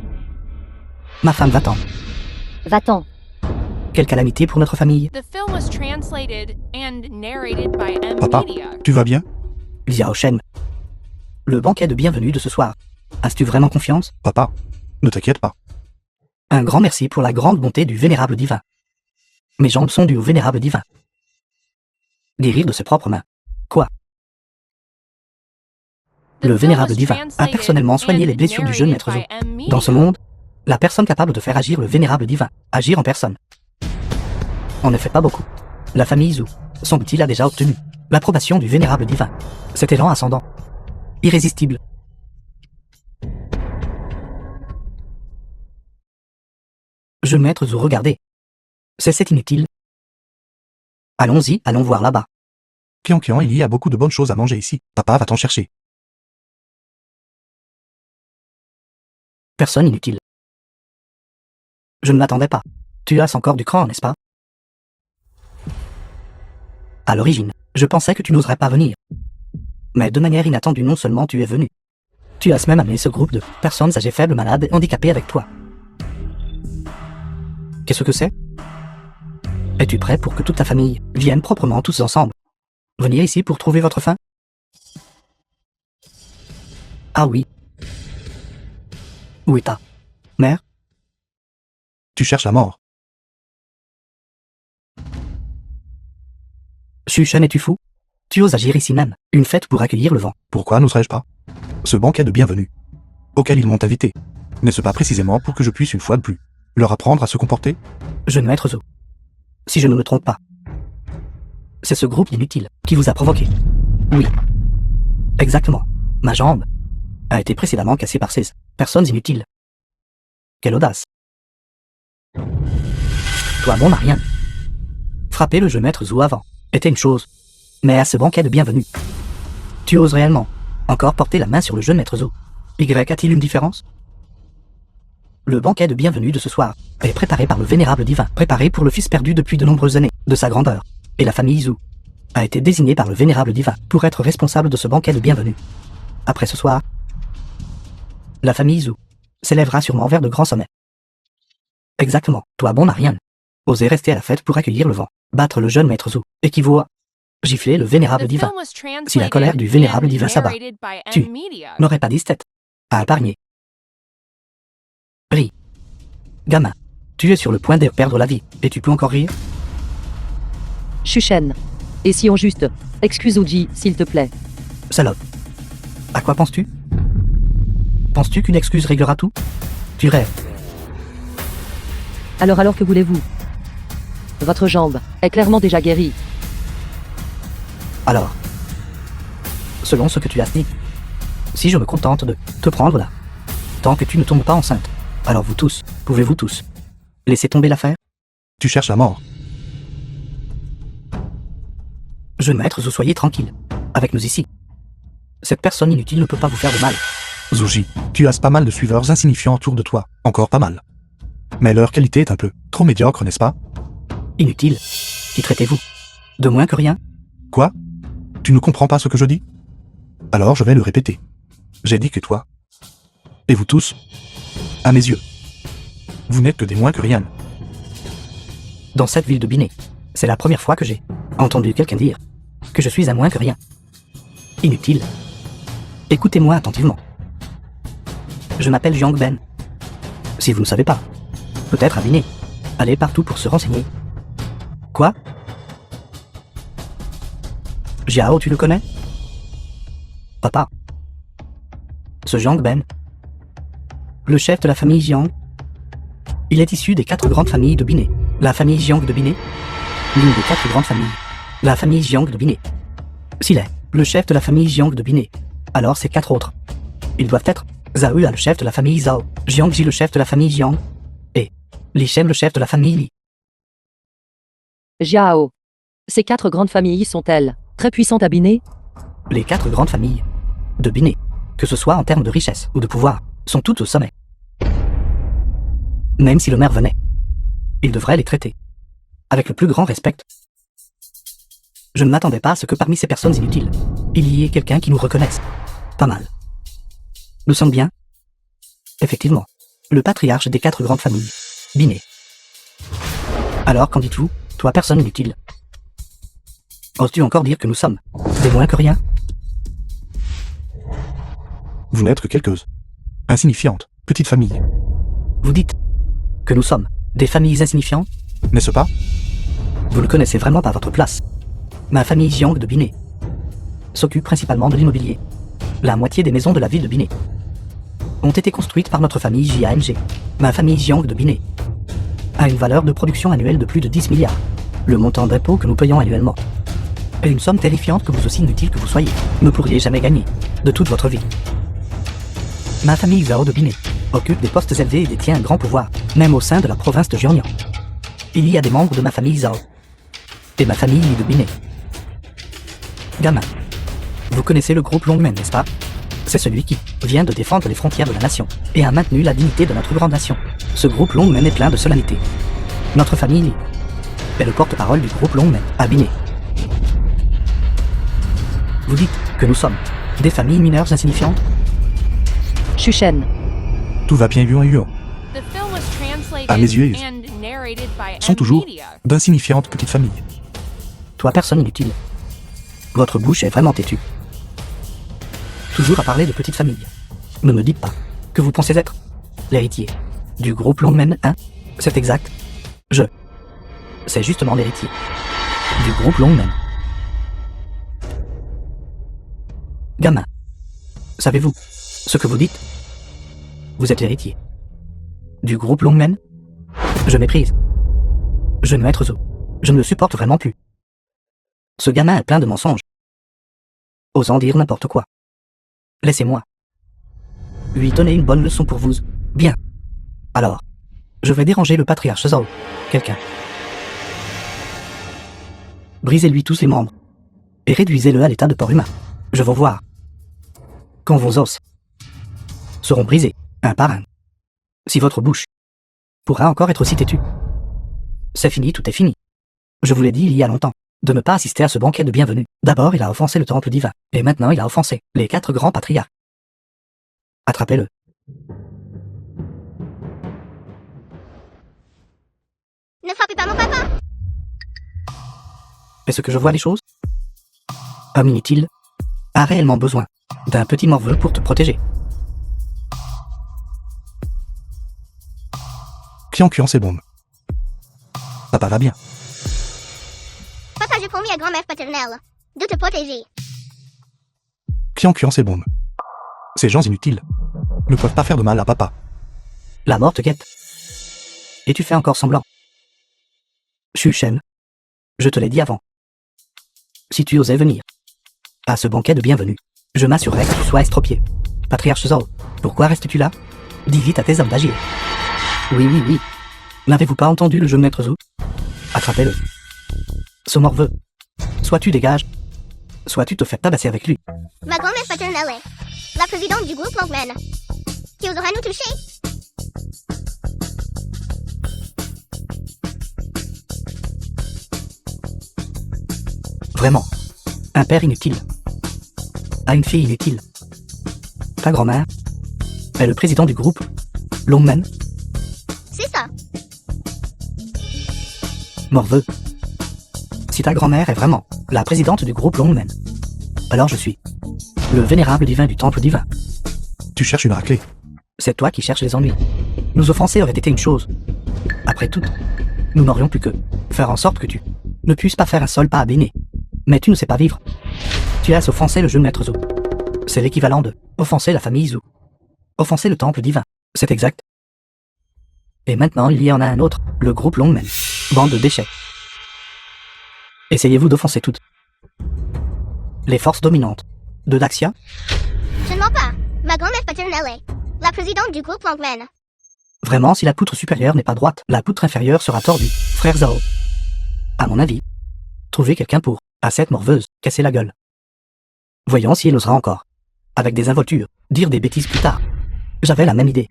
S2: Ma femme va-t'en.
S1: Va-t'en.
S2: Quelle calamité pour notre famille.
S4: The film was translated and narrated by M
S3: Papa,
S4: Media.
S3: tu vas bien?
S2: Xiao Shen. Le banquet de bienvenue de ce soir. As-tu vraiment confiance?
S3: Papa, ne t'inquiète pas.
S2: Un grand merci pour la grande bonté du vénérable divin. Mes jambes sont dues au vénérable divin. Guérir de ses propres mains. Quoi? Le vénérable divin a personnellement soigné les blessures du jeune maître Zhou. Dans ce monde, la personne capable de faire agir le vénérable divin, agir en personne. En ne fait pas beaucoup. La famille Zhou, semble-t-il, a déjà obtenu l'approbation du vénérable divin. Cet élan ascendant. Irrésistible. Jeune maître Zhou, regardez. C'est inutile. Allons-y, allons voir là-bas.
S3: Kian, il y a beaucoup de bonnes choses à manger ici. Papa va t'en chercher.
S2: Personne inutile. Je ne m'attendais pas. Tu as encore du cran, n'est-ce pas? À l'origine, je pensais que tu n'oserais pas venir. Mais de manière inattendue, non seulement tu es venu, tu as même amené ce groupe de personnes âgées, faibles, malades et handicapées avec toi. Qu'est-ce que c'est? Es-tu prêt pour que toute ta famille vienne proprement tous ensemble venir ici pour trouver votre fin? Ah oui. Où est ta mère?
S3: Tu cherches la mort.
S2: Shu-Shen, es-tu fou? Tu oses agir ici même, une fête pour accueillir le vent.
S3: Pourquoi n'oserais-je pas? Ce banquet de bienvenue, auquel ils m'ont invité, n'est-ce pas précisément pour que je puisse une fois de plus leur apprendre à se comporter?
S2: Jeune maître Zhou, si je ne me trompe pas, c'est ce groupe inutile qui vous a provoqué. Oui, exactement. Ma jambe a été précédemment cassée par ces personnes inutiles. Quelle audace. Toi, bon Marianne. Frapper le jeune maître Zhou avant était une chose, mais à ce banquet de bienvenue, tu oses réellement encore porter la main sur le jeune maître Zhou. Y a-t-il une différence? Le banquet de bienvenue de ce soir est préparé par le vénérable divin, préparé pour le fils perdu depuis de nombreuses années de sa grandeur, et la famille Zhou a été désignée par le vénérable divin pour être responsable de ce banquet de bienvenue. Après ce soir, la famille Zhou s'élèvera sûrement vers de grands sommets. Exactement, toi bon Marianne. Oser rester à la fête pour accueillir le vent, battre le jeune maître Zhou, équivaut à gifler le vénérable
S4: The
S2: divin.
S4: film was
S2: Si la colère du vénérable
S4: translated
S2: divin
S4: and
S2: s'abat,
S4: narrated by
S2: tu
S4: M Media.
S2: n'aurais pas 10 têtes à épargner. Ris. Gamin, tu es sur le point de perdre la vie, et tu peux encore rire?
S5: Shu-Shen. Et si on juste excuse Uji, s'il te plaît.
S2: Salope. À quoi penses-tu? Penses-tu qu'une excuse réglera tout? Tu rêves.
S5: Alors que voulez-vous? Votre jambe est clairement déjà guérie.
S2: Alors, selon ce que tu as dit. Si je me contente de te prendre là, tant que tu ne tombes pas enceinte, alors vous tous, pouvez-vous tous laisser tomber l'affaire?
S3: Tu cherches la mort.
S2: Jeune maître, vous soyez tranquille. Avec nous ici. Cette personne inutile ne peut pas vous faire de mal.
S3: Zouji, tu as pas mal de suiveurs insignifiants autour de toi, encore pas mal. Mais leur qualité est un peu trop médiocre, n'est-ce pas?
S2: Inutile. Qui traitez-vous? De moins que rien?
S3: Quoi? Tu ne comprends pas ce que je dis? Alors je vais le répéter. J'ai dit que toi, et vous tous, à mes yeux, vous n'êtes que des moins que rien.
S2: Dans cette ville de Binet, c'est la première fois que j'ai entendu quelqu'un dire que je suis à moins que rien. Inutile. Écoutez-moi attentivement. Je m'appelle Jiang Ben. Si vous ne savez pas, peut-être à Binet, allez partout pour se renseigner. Quoi? Jiao, tu le connais? Papa. Ce Jiang Ben, le chef de la famille Jiang, il est issu des 4 grandes familles de Binet. La famille Jiang de Binet, l'une des 4 grandes familles. La famille Jiang de Binet. S'il est le chef de la famille Jiang de Binet, alors ces 4 autres, ils doivent être Zhao Yua, le chef de la famille Zhao, Jiang Ji, le chef de la famille Jiang, et Li Shem, le chef de la famille Li.
S5: Jiao. Ces 4 grandes familles sont-elles très puissantes à Binet?
S2: Les 4 grandes familles de Binet, que ce soit en termes de richesse ou de pouvoir, sont toutes au sommet. Même si le maire venait, il devrait les traiter avec le plus grand respect. Je ne m'attendais pas à ce que parmi ces personnes inutiles, il y ait quelqu'un qui nous reconnaisse. Pas mal. Nous sommes bien? Effectivement, le patriarche des 4 grandes familles, Binet. Alors qu'en dites-vous, toi personne inutile? Oses-tu encore dire que nous sommes des moins que rien?
S3: Vous n'êtes que quelques insignifiantes petites familles,
S2: Vous dites que nous sommes des familles insignifiantes?
S3: n'est-ce pas?
S2: Vous ne connaissez vraiment pas votre place. Ma famille Jiang de Binet s'occupe principalement de l'immobilier. La moitié des maisons de la ville de Binet ont été construites par notre famille JANG. Ma famille Jiang de Binet a une valeur de production annuelle de plus de 10 milliards. Le montant d'impôts que nous payons annuellement est une somme terrifiante que vous, aussi inutile que vous soyez, ne pourriez jamais gagner de toute votre vie. Ma famille Zhao de Binet occupe des postes élevés et détient un grand pouvoir, même au sein de la province de Jiangnan. Il y a des membres de ma famille Zhao et ma famille Li de Binet. Gamin, vous connaissez le groupe Longmen, n'est-ce pas? C'est celui qui vient de défendre les frontières de la nation et a maintenu la dignité de notre grande nation. Ce groupe Longmen est plein de solennité. Notre famille Li est le porte-parole du groupe Longmen à Binet. Vous dites que nous sommes des familles mineures insignifiantes?
S5: Shuchen.
S3: Tout va bien, Yuan Yuan.
S4: The film was translated
S3: À mes yeux,
S4: and narrated by
S3: Sont toujours
S4: Media.
S3: d'insignifiantes petites familles.
S2: Toi, personne inutile. Votre bouche est vraiment têtue. Toujours à parler de petite famille. Ne me dites pas que vous pensez être l'héritier du groupe Longmen, hein? C'est exact. C'est justement l'héritier du groupe Longmen. Gamin, savez-vous ce que vous dites? Vous êtes l'héritier du groupe Longmen? Je méprise. Jeune maître Zhou, je ne le supporte vraiment plus. Ce gamin est plein de mensonges, osant dire n'importe quoi. Laissez-moi lui donner une bonne leçon pour vous. Bien. Alors, je vais déranger le patriarche Zhao. Quelqu'un. Brisez-lui tous les membres et réduisez-le à l'état de porc humain. Je veux voir quand vos os seront brisés, un par un. Si votre bouche pourra encore être aussi têtue. C'est fini, tout est fini. Je vous l'ai dit il y a longtemps de ne pas assister à ce banquet de bienvenue. D'abord, il a offensé le temple divin, et maintenant il a offensé les 4 grands patriarches. Attrapez-le.
S6: Ne frappez pas mon papa.
S2: Est-ce que je vois les choses? Homme inutile a réellement besoin d'un petit morveux pour te protéger.
S3: Qian Qian, c'est bon. Papa va bien.
S6: Papa, j'ai promis à grand-mère paternelle de te protéger.
S3: Qian Qian, c'est bon. Ces gens inutiles ne peuvent pas faire de mal à papa.
S2: La mort te guette. Et tu fais encore semblant. Shuchen, je te l'ai dit avant. Si tu osais venir à ce banquet de bienvenue, Je m'assurerai que tu sois extropié. Patriarche Zoro, pourquoi restes-tu là? Dis vite à tes hommes d'agir. Oui. N'avez-vous pas entendu le jeune maître Zou? Attrapez-le. Ce morveux. Soit tu dégages, soit tu te fais tabasser avec lui.
S6: Ma grand-mère paternelle est la présidente du groupe Longman. Qui osera nous toucher?
S2: Vraiment. Un père inutile. A une fille inutile. Ta grand-mère est le président du groupe Longman.
S6: C'est ça.
S2: Morveux. Si ta grand-mère est vraiment la présidente du groupe Longman, alors je suis le vénérable divin du temple divin.
S3: Tu cherches une raclée.
S2: C'est toi qui cherches les ennuis. Nous offenser aurait été une chose. Après tout, nous n'aurions pu que faire en sorte que tu ne puisses pas faire un seul pas à béné. Mais tu ne sais pas vivre. Tu as offensé le jeune maître Zou. C'est l'équivalent de offenser la famille Zou. Offenser le temple divin. C'est exact. Et maintenant, il y en a un autre, le groupe Longman. Bande de déchets. Essayez-vous d'offenser toutes les forces dominantes de Daxia?
S6: Je ne mens pas. Ma grand-mère paternelle est la présidente du groupe Longman.
S2: Vraiment, si la poutre supérieure n'est pas droite, la poutre inférieure sera tordue, frère Zao. À mon avis, trouvez quelqu'un pour, à cette morveuse, casser la gueule. Voyons si elle osera encore, avec des involtures, dire des bêtises plus tard. J'avais la même idée.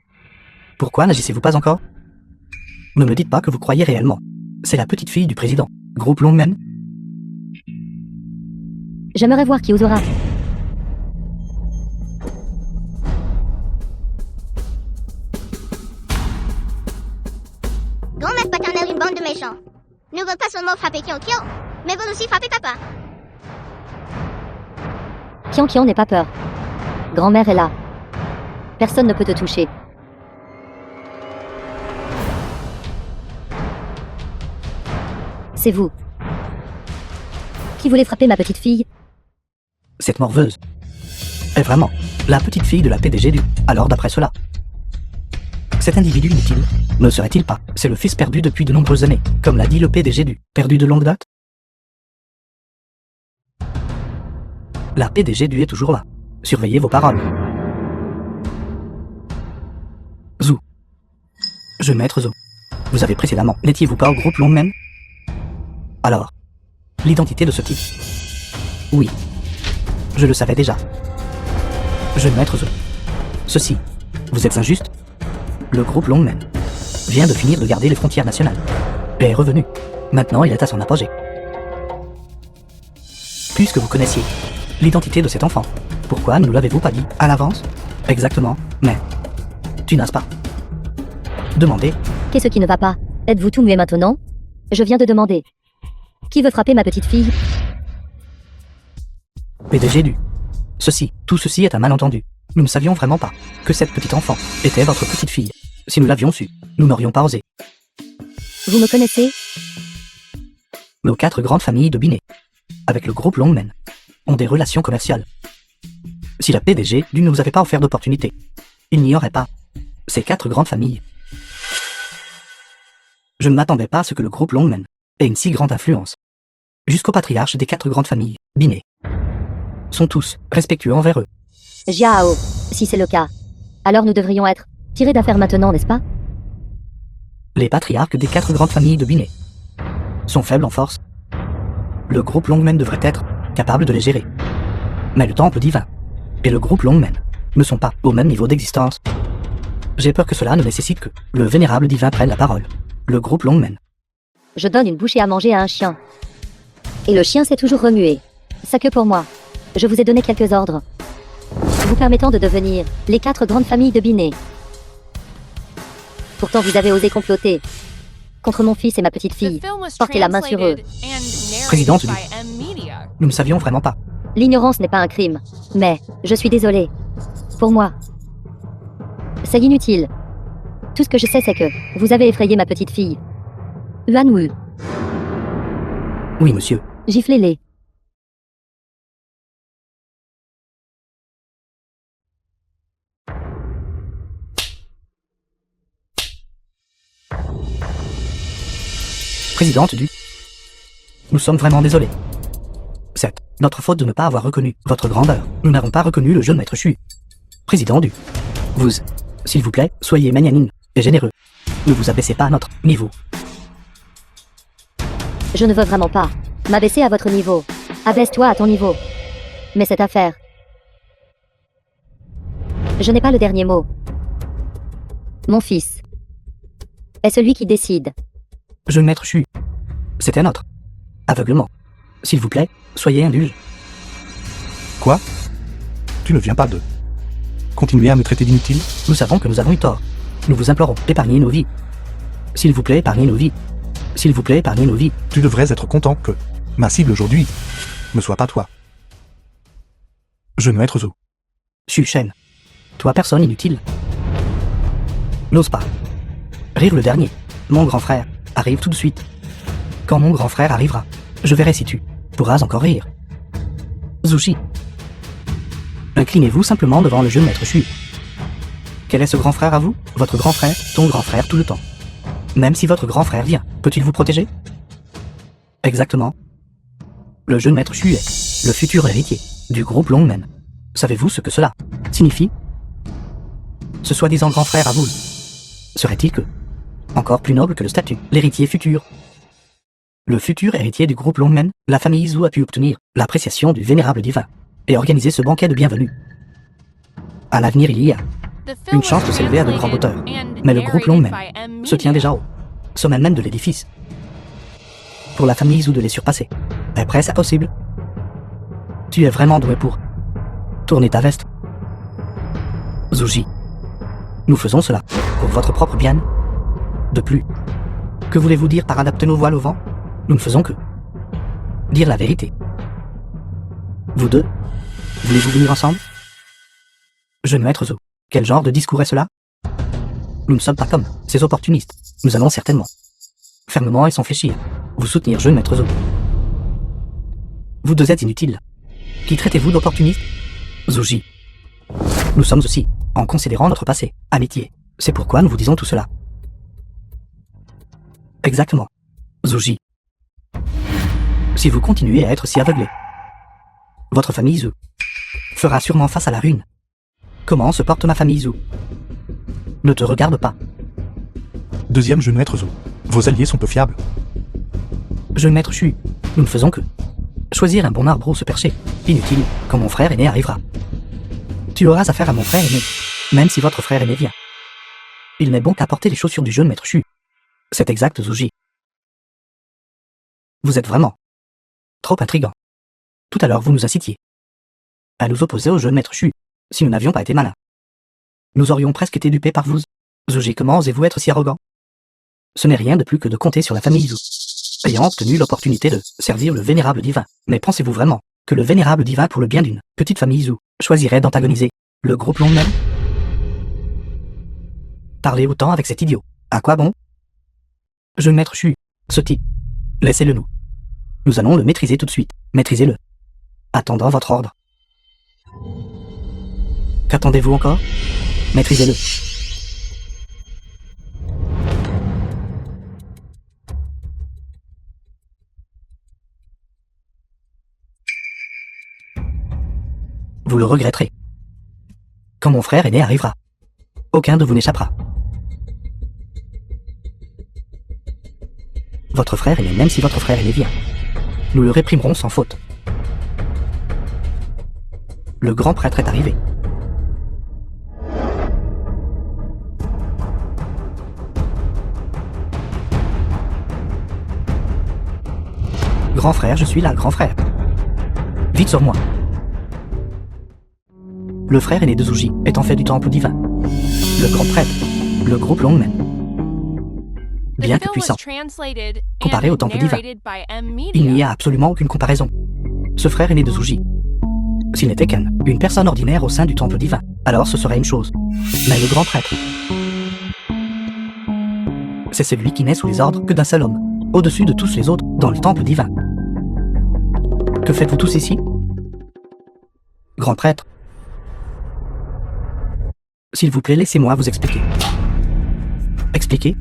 S2: Pourquoi n'agissez-vous pas encore? Ne me dites pas que vous croyez réellement. C'est la petite fille du président. Groupe Longman?
S1: J'aimerais voir qui osera.
S6: Grand-mère paternelle, une bande de méchants. Ne veulent pas seulement frapper Kion, mais veulent aussi frapper papa.
S1: Kian n'est pas peur. Grand-mère est là. Personne ne peut te toucher. C'est vous. Qui voulait frapper ma petite fille?
S2: Cette morveuse est vraiment la petite fille de la PDG du... Alors d'après cela, cet individu inutile ne serait-il pas? C'est le fils perdu depuis de nombreuses années, comme l'a dit le PDG du... Perdu de longue date? La PDG du est toujours là. Surveillez vos paroles. Zou. Je maître Zou. Vous avez précédemment, n'étiez-vous pas au groupe Longman? Alors, l'identité de ce type? Oui. Je le savais déjà. Je maître Zou. Ceci. Vous êtes injuste? Le groupe Longman vient de finir de garder les frontières nationales. Et est revenu. Maintenant, il est à son apogée. Puisque vous connaissiez l'identité de cet enfant, pourquoi ne nous l'avez-vous pas dit à l'avance? Exactement, mais tu n'oses pas demandé.
S1: Qu'est-ce qui ne va pas? Êtes-vous tout muet maintenant? Je viens de demander. Qui veut frapper ma petite fille?
S2: PDG du. Tout ceci est un malentendu. Nous ne savions vraiment pas que cette petite enfant était votre petite fille. Si nous l'avions su, nous n'aurions pas osé.
S1: Vous me connaissez?
S2: Nos 4 grandes familles de Binet, avec le groupe Longman, ont des relations commerciales. Si la PDG ne nous avait pas offert d'opportunité, il n'y aurait pas ces 4 grandes familles. Je ne m'attendais pas à ce que le groupe Longman ait une si grande influence. Jusqu'aux patriarches des 4 grandes familles, Binet, sont tous respectueux envers eux.
S1: Jiao, si c'est le cas. Alors nous devrions être tirés d'affaire maintenant, n'est-ce pas?
S2: Les patriarches des 4 grandes familles de Binet sont faibles en force. Le groupe Longman devrait être capable de les gérer. Mais le temple divin et le groupe Longman ne sont pas au même niveau d'existence. J'ai peur que cela ne nécessite que le vénérable divin prenne la parole. Le groupe Longman.
S1: Je donne une bouchée à manger à un chien. Et le chien s'est toujours remué. Ça que pour moi. Je vous ai donné quelques ordres, vous permettant de devenir les 4 grandes familles de Binet. Pourtant vous avez osé comploter contre mon fils et ma petite fille. Portez la main sur eux.
S2: Présidente du... Nous ne savions vraiment pas.
S1: L'ignorance n'est pas un crime. Mais, je suis désolée. Pour moi, c'est inutile. Tout ce que je sais c'est que vous avez effrayé ma petite fille. Yuan-Wu,
S2: Oui, monsieur.
S1: giflez-les.
S2: Présidente du... Nous sommes vraiment désolés. Cette Notre faute de ne pas avoir reconnu votre grandeur. Nous n'avons pas reconnu le jeune maître Shu. Président du... Vous, s'il vous plaît, soyez magnanime et généreux. Ne vous abaissez pas à notre niveau.
S1: Je ne veux vraiment pas m'abaisser à votre niveau. Abaisse-toi à ton niveau. Mais cette affaire... Je n'ai pas le dernier mot. Mon fils est celui qui décide.
S2: Jeune maître Shu. C'est un autre. Aveuglement. S'il vous plaît, soyez indulge.
S3: Quoi? Tu ne viens pas de... continuer à me traiter d'inutile?
S2: Nous savons que nous avons eu tort. Nous vous implorons, épargnez nos vies. S'il vous plaît, épargnez nos vies. S'il vous plaît, épargnez nos vies.
S3: Tu devrais être content que ma cible aujourd'hui ne soit pas toi. Jeune maître Zo.
S2: Shu Shen. Toi, personne inutile. N'ose pas. Rire le dernier. Mon grand frère arrive tout de suite. Quand mon grand frère arrivera, je verrai si tu pourras encore rire. Zushi. Inclinez-vous simplement devant le jeune maître Shu. Quel est ce grand frère à vous? Votre grand frère, ton grand frère tout le temps. Même si votre grand frère vient, peut-il vous protéger? Exactement. Le jeune maître Shu est le futur héritier du groupe Longmen. Savez-vous ce que cela signifie? Ce soi-disant grand frère à vous serait-il que encore plus noble que le statut, l'héritier futur? Le futur héritier du groupe Longmen, la famille Zhu a pu obtenir l'appréciation du vénérable divin et organiser ce banquet de bienvenue. À l'avenir, il y a une chance de s'élever à de grandes hauteurs, mais le groupe Longmen se tient déjà au sommet même de l'édifice. Pour la famille Zhu de les surpasser, est presque impossible. Tu es vraiment doué pour tourner ta veste. Zuji, nous faisons cela pour votre propre bien. De plus, que voulez-vous dire par adapter nos voiles au vent? Nous ne faisons que dire la vérité. Vous deux, voulez-vous venir ensemble? Jeune maître Zo, quel genre de discours est cela? Nous ne sommes pas comme ces opportunistes. Nous allons certainement, fermement et sans fléchir, vous soutenir, jeune maître Zo. Vous deux êtes inutiles. Qui traitez-vous d'opportuniste? Zuji. Nous sommes aussi, en considérant notre passé, amitié. C'est pourquoi nous vous disons tout cela. Exactement. Zuji. Si vous continuez à être si aveuglé, votre famille Zhu fera sûrement face à la ruine. Comment se porte ma famille Zhu? Ne te regarde pas.
S3: Deuxième jeune maître Zo. Vos alliés sont peu fiables.
S2: Jeune maître Shu, nous ne faisons que choisir un bon arbre où se percher. Inutile, quand mon frère aîné arrivera. Tu auras affaire à mon frère aîné, même si votre frère aîné vient. Il n'est bon qu'à porter les chaussures du jeune maître Shu. C'est exact, Zuji. Vous êtes vraiment trop intrigant. Tout à l'heure, vous nous incitiez à nous opposer au jeune maître Shu, si nous n'avions pas été malins. Nous aurions presque été dupés par vous. Zuji, comment osez-vous être si arrogant? Ce n'est rien de plus que de compter sur la famille Zhu, ayant obtenu l'opportunité de servir le vénérable divin. Mais pensez-vous vraiment que le vénérable divin, pour le bien d'une petite famille Zhu, choisirait d'antagoniser le groupe Longmen? Parlez autant avec cet idiot. À quoi bon? Jeune maître Shu, ce type, laissez-le nous. Nous allons le maîtriser tout de suite. Maîtrisez-le. Attendant votre ordre. Qu'attendez-vous encore? Maîtrisez-le. Vous le regretterez. Quand mon frère aîné arrivera, aucun de vous n'échappera. Votre frère aîné, même si votre frère aîné vient, nous le réprimerons sans faute. Le grand prêtre est arrivé. Grand frère, je suis là, grand frère. Vite sur moi. Le frère aîné de Zuji est en fait du temple divin. Le grand prêtre, le groupe Longmen. Bien que puissant, comparé au temple divin, il n'y a absolument aucune comparaison. Ce frère aîné de Zuji, s'il n'était qu'une personne ordinaire au sein du temple divin, alors ce serait une chose. Mais le grand prêtre, c'est celui qui n'est sous les ordres que d'un seul homme, au-dessus de tous les autres dans le temple divin. Que faites-vous tous ici? Grand prêtre, s'il vous plaît, laissez-moi vous expliquer. Expliquer?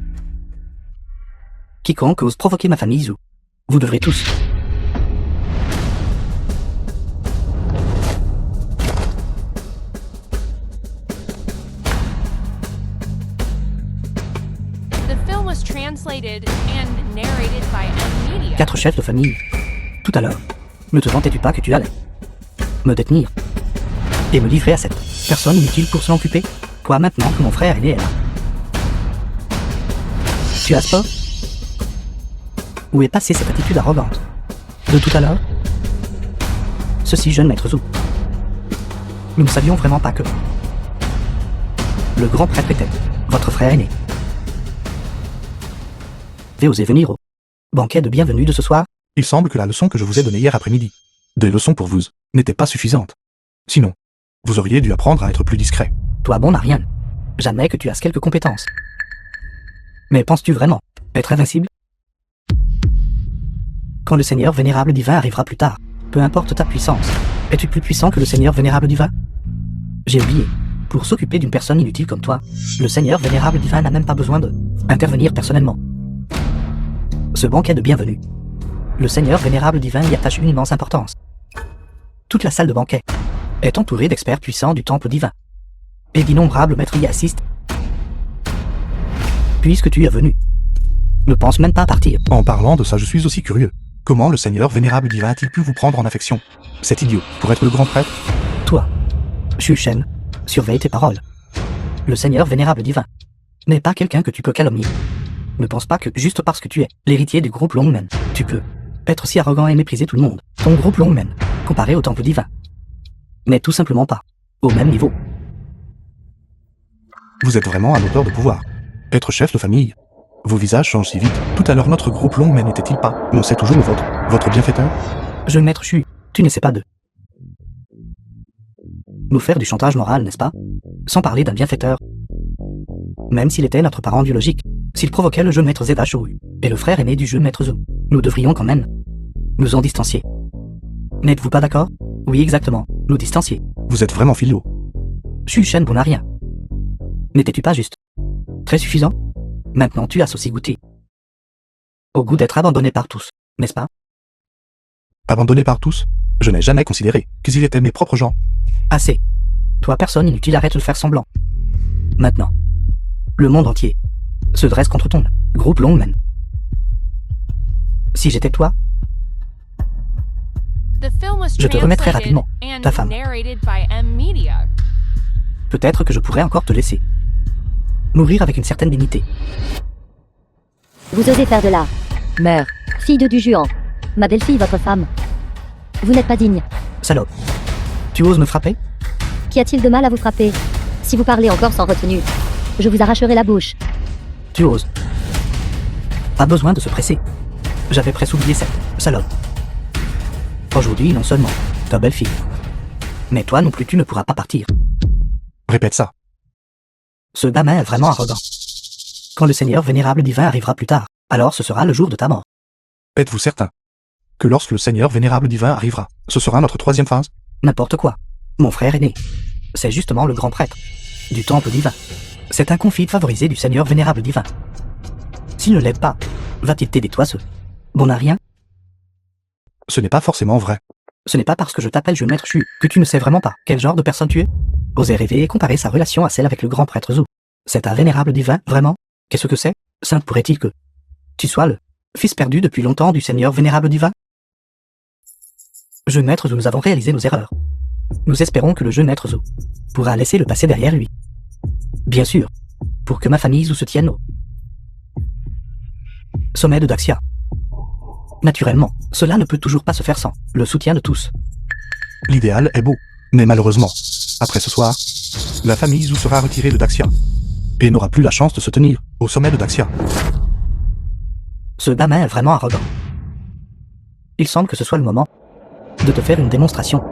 S2: Quiconque ose provoquer ma famille Zhu, vous devrez tous
S4: translated and narrated by M Media.
S2: 4 chefs de famille. Tout à l'heure, ne te vantais-tu pas que tu allais me détenir et me livrer à cette personne inutile pour s'en occuper? Quoi maintenant que mon frère aîné est là? Tu as sport? Où est passée cette attitude arrogante de tout à l'heure? Ceci, jeune maître Zou. Nous ne savions vraiment pas que le grand prêtre était votre frère aîné. Vous osez venir au banquet de bienvenue de ce soir?
S3: Il semble que la leçon que je vous ai donnée hier après-midi, des leçons pour vous, n'était pas suffisante. Sinon, vous auriez dû apprendre à être plus discret.
S2: Toi, bon Ariane, j'admets que tu as quelques compétences. Mais penses-tu vraiment être invincible? Quand le Seigneur vénérable divin arrivera plus tard, peu importe ta puissance, es-tu plus puissant que le Seigneur vénérable divin? J'ai oublié. Pour s'occuper d'une personne inutile comme toi, le Seigneur vénérable divin n'a même pas besoin de intervenir personnellement. Ce banquet de bienvenue, le Seigneur vénérable divin y attache une immense importance. Toute la salle de banquet est entourée d'experts puissants du temple divin, et d'innombrables maîtres y assistent. Puisque tu es venu, ne pense même pas à partir.
S3: En parlant de ça, je suis aussi curieux. Comment le Seigneur vénérable divin a-t-il pu vous prendre en affection? C'est idiot. Pour être le grand prêtre?
S2: Toi, Shu Shen, surveille tes paroles. Le Seigneur vénérable divin n'est pas quelqu'un que tu peux calomnier. Ne pense pas que, juste parce que tu es l'héritier du groupe Longmen, tu peux être si arrogant et mépriser tout le monde. Ton groupe Longmen, comparé au temple divin, n'est tout simplement pas au même niveau.
S3: Vous êtes vraiment un auteur de pouvoir. Être chef de famille. Vos visages changent si vite. Tout à l'heure, notre groupe Longmen n'était-il pas? On sait toujours le vôtre. Votre bienfaiteur?
S2: Jeune maître Shu, tu n'essaies pas de nous faire du chantage moral, n'est-ce pas? Sans parler d'un bienfaiteur. Même s'il était notre parent biologique, s'il provoquait le jeune maître Zeda Shoru et le frère aîné du jeune maître Zou, nous devrions quand même nous en distancier. N'êtes-vous pas d'accord? Oui, exactement, nous distancier.
S3: Vous êtes vraiment philo.
S2: Shu Shen bon à rien. N'étais-tu pas juste très suffisant? Maintenant tu as aussi goûté au goût d'être abandonné par tous, n'est-ce pas?
S3: Abandonné par tous? Je n'ai jamais considéré qu'ils étaient mes propres gens.
S2: Assez. Toi, personne inutile, arrête de faire semblant. Maintenant, le monde entier se dresse contre ton groupe Longmen. Si j'étais toi,
S4: The film was
S2: Je te remettrai
S4: translated
S2: rapidement,
S4: and
S2: ta femme.
S4: narrated by M Media.
S2: peut-être que je pourrais encore te laisser mourir avec une certaine dignité.
S1: Vous osez faire de la
S5: Mère,
S1: fille de Juan. Ma belle-fille, votre femme. Vous n'êtes pas digne.
S2: Salope. Tu oses me frapper?
S1: Qu'y a-t-il de mal à vous frapper? Si vous parlez encore sans retenue, je vous arracherai la bouche.
S2: Tu oses. Pas besoin de se presser. J'avais presque oublié cette salope. Aujourd'hui, non seulement ta belle-fille, mais toi non plus tu ne pourras pas partir.
S3: Répète ça.
S2: Ce gamin est vraiment arrogant. Quand le Seigneur vénérable divin arrivera plus tard, alors ce sera le jour de ta mort.
S3: Êtes-vous certain que lorsque le Seigneur vénérable divin arrivera, ce sera notre troisième phase?
S2: N'importe quoi. Mon frère aîné. C'est justement le grand prêtre du temple divin. C'est un confide favorisé du Seigneur vénérable divin. S'il ne l'aide pas, va-t-il t'aider toi ce bon à rien?
S3: Ce n'est pas forcément vrai.
S2: Ce n'est pas parce que je t'appelle je maître Chu que tu ne sais vraiment pas quel genre de personne tu es. Oser rêver et comparer sa relation à celle avec le grand prêtre Zou. C'est un vénérable divin, vraiment? Qu'est-ce que c'est? Saint pourrait-il que tu sois le fils perdu depuis longtemps du Seigneur vénérable divin? Jeune maître Zou, nous avons réalisé nos erreurs. Nous espérons que le jeune maître Zou pourra laisser le passé derrière lui. Bien sûr, pour que ma famille Zou se tienne au sommet de Daxia. Naturellement, cela ne peut toujours pas se faire sans le soutien de tous.
S3: L'idéal est beau, mais malheureusement, après ce soir, la famille Zou sera retirée de Daxia et n'aura plus la chance de se tenir au sommet de Daxia.
S2: Ce gamin est vraiment arrogant. Il semble que ce soit le moment de te faire une démonstration.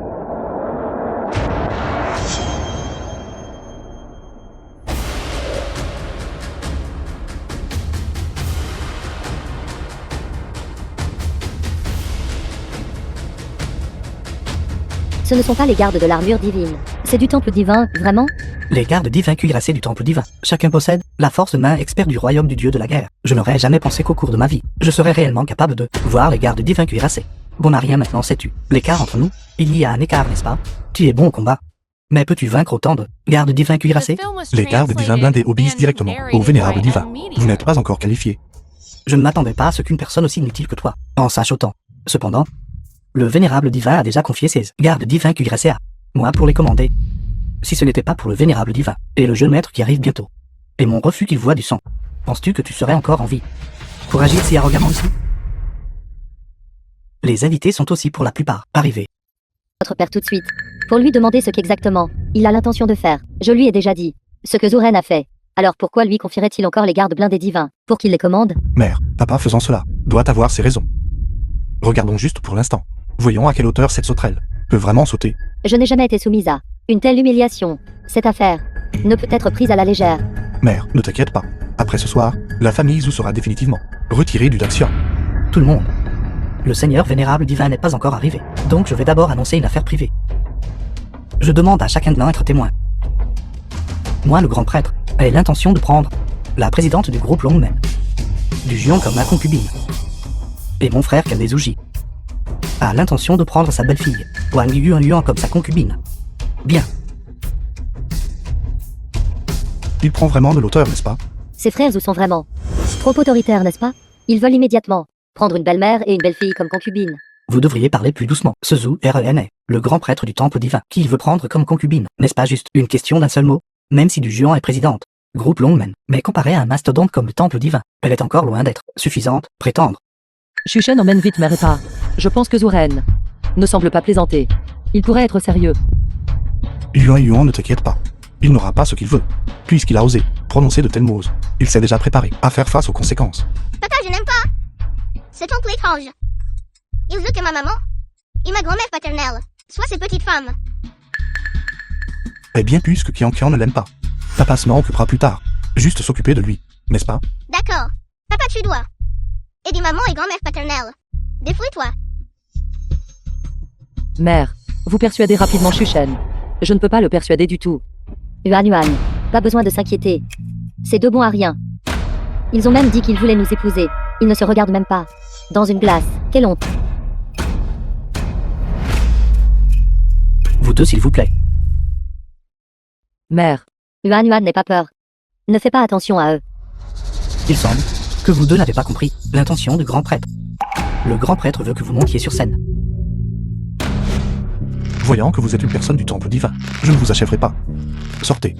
S1: Ce ne sont pas les gardes de l'armure divine. C'est du temple divin, vraiment?
S2: Les gardes divins cuirassés du temple divin. Chacun possède la force de main expert du royaume du dieu de la guerre. Je n'aurais jamais pensé qu'au cours de ma vie, je serais réellement capable de voir les gardes divins cuirassés. Bon à rien maintenant, sais-tu l'écart entre nous? Il y a un écart, n'est-ce pas? Tu es bon au combat. Mais peux-tu vaincre autant de gardes divins cuirassés?
S3: Les gardes divins blindés obéissent directement au vénérable divin. Vous n'êtes pas encore qualifié.
S2: Je ne m'attendais pas à ce qu'une personne aussi inutile que toi en sache autant. Cependant, le vénérable divin a déjà confié ses gardes divins cuirassés à moi pour les commander. Si ce n'était pas pour le vénérable divin et le jeune maître qui arrive bientôt, et mon refus qu'il voit du sang, penses-tu que tu serais encore en vie pour agir si arrogamment ici? Les invités sont aussi pour la plupart arrivés.
S1: Votre père tout de suite. Pour lui demander ce qu'exactement il a l'intention de faire. Je lui ai déjà dit ce que Zuren a fait. Alors pourquoi lui confierait-il encore les gardes blindés divins pour qu'il les commande?
S3: Mère, papa faisant cela, doit avoir ses raisons. Regardons juste pour l'instant. Voyons à quelle hauteur cette sauterelle peut vraiment sauter.
S1: Je n'ai jamais été soumise à une telle humiliation. Cette affaire ne peut être prise à la légère.
S3: Mère, ne t'inquiète pas. Après ce soir, la famille Zhu sera définitivement retirée du Daxian.
S2: Tout le monde. Le Seigneur vénérable divin n'est pas encore arrivé, donc je vais d'abord annoncer une affaire privée. Je demande à chacun d'en être témoin. Moi, le grand prêtre, ai l'intention de prendre la présidente du groupe Longmen, du Juan comme ma concubine, et mon frère Kaldezuji a l'intention de prendre sa belle-fille, Wang Yuan comme sa concubine. Bien.
S3: Il prend vraiment de l'auteur, n'est-ce pas?
S1: Ses frères où sont vraiment trop autoritaires, n'est-ce pas? Ils veulent immédiatement prendre une belle-mère et une belle-fille comme concubine.
S2: Vous devriez parler plus doucement. Ce Zhu Ren est le grand prêtre du temple divin, qui veut prendre comme concubine. N'est-ce pas juste une question d'un seul mot? Même si du Juan est présidente, groupe Longmen, mais comparé à un mastodonte comme le temple divin, elle est encore loin d'être suffisante, prétendre.
S5: Shushen emmène vite mère et pas. Je pense que Zuren ne semble pas plaisanter. Il pourrait être sérieux.
S3: Yuan, ne t'inquiète pas. Il n'aura pas ce qu'il veut, puisqu'il a osé prononcer de tels mots. Il s'est déjà préparé à faire face aux conséquences.
S6: Papa, je n'aime pas. C'est ton étrange. Il veut que ma maman et ma grand-mère paternelle soient ces petites femmes.
S3: Eh bien, puisque Kian ne l'aime pas, papa s'en occupera plus tard. Juste s'occuper de lui, n'est-ce pas?
S6: D'accord. Papa, tu dois aider maman et grand-mère paternelle. Défouille-toi.
S5: Mère, vous persuadez rapidement Shushen. Je ne peux pas le persuader du tout.
S1: Yuan, pas besoin de s'inquiéter. Ces deux bons à rien. Ils ont même dit qu'ils voulaient nous épouser. Ils ne se regardent même pas. Dans une glace. Quelle honte.
S2: Vous deux, s'il vous plaît.
S5: Mère,
S1: Yuan n'aie pas peur. Ne fais pas attention à eux.
S2: Il semble que vous deux n'avez pas compris l'intention du grand prêtre. Le grand prêtre veut que vous montiez sur scène.
S3: Voyant que vous êtes une personne du temple divin, je ne vous achèverai pas. Sortez.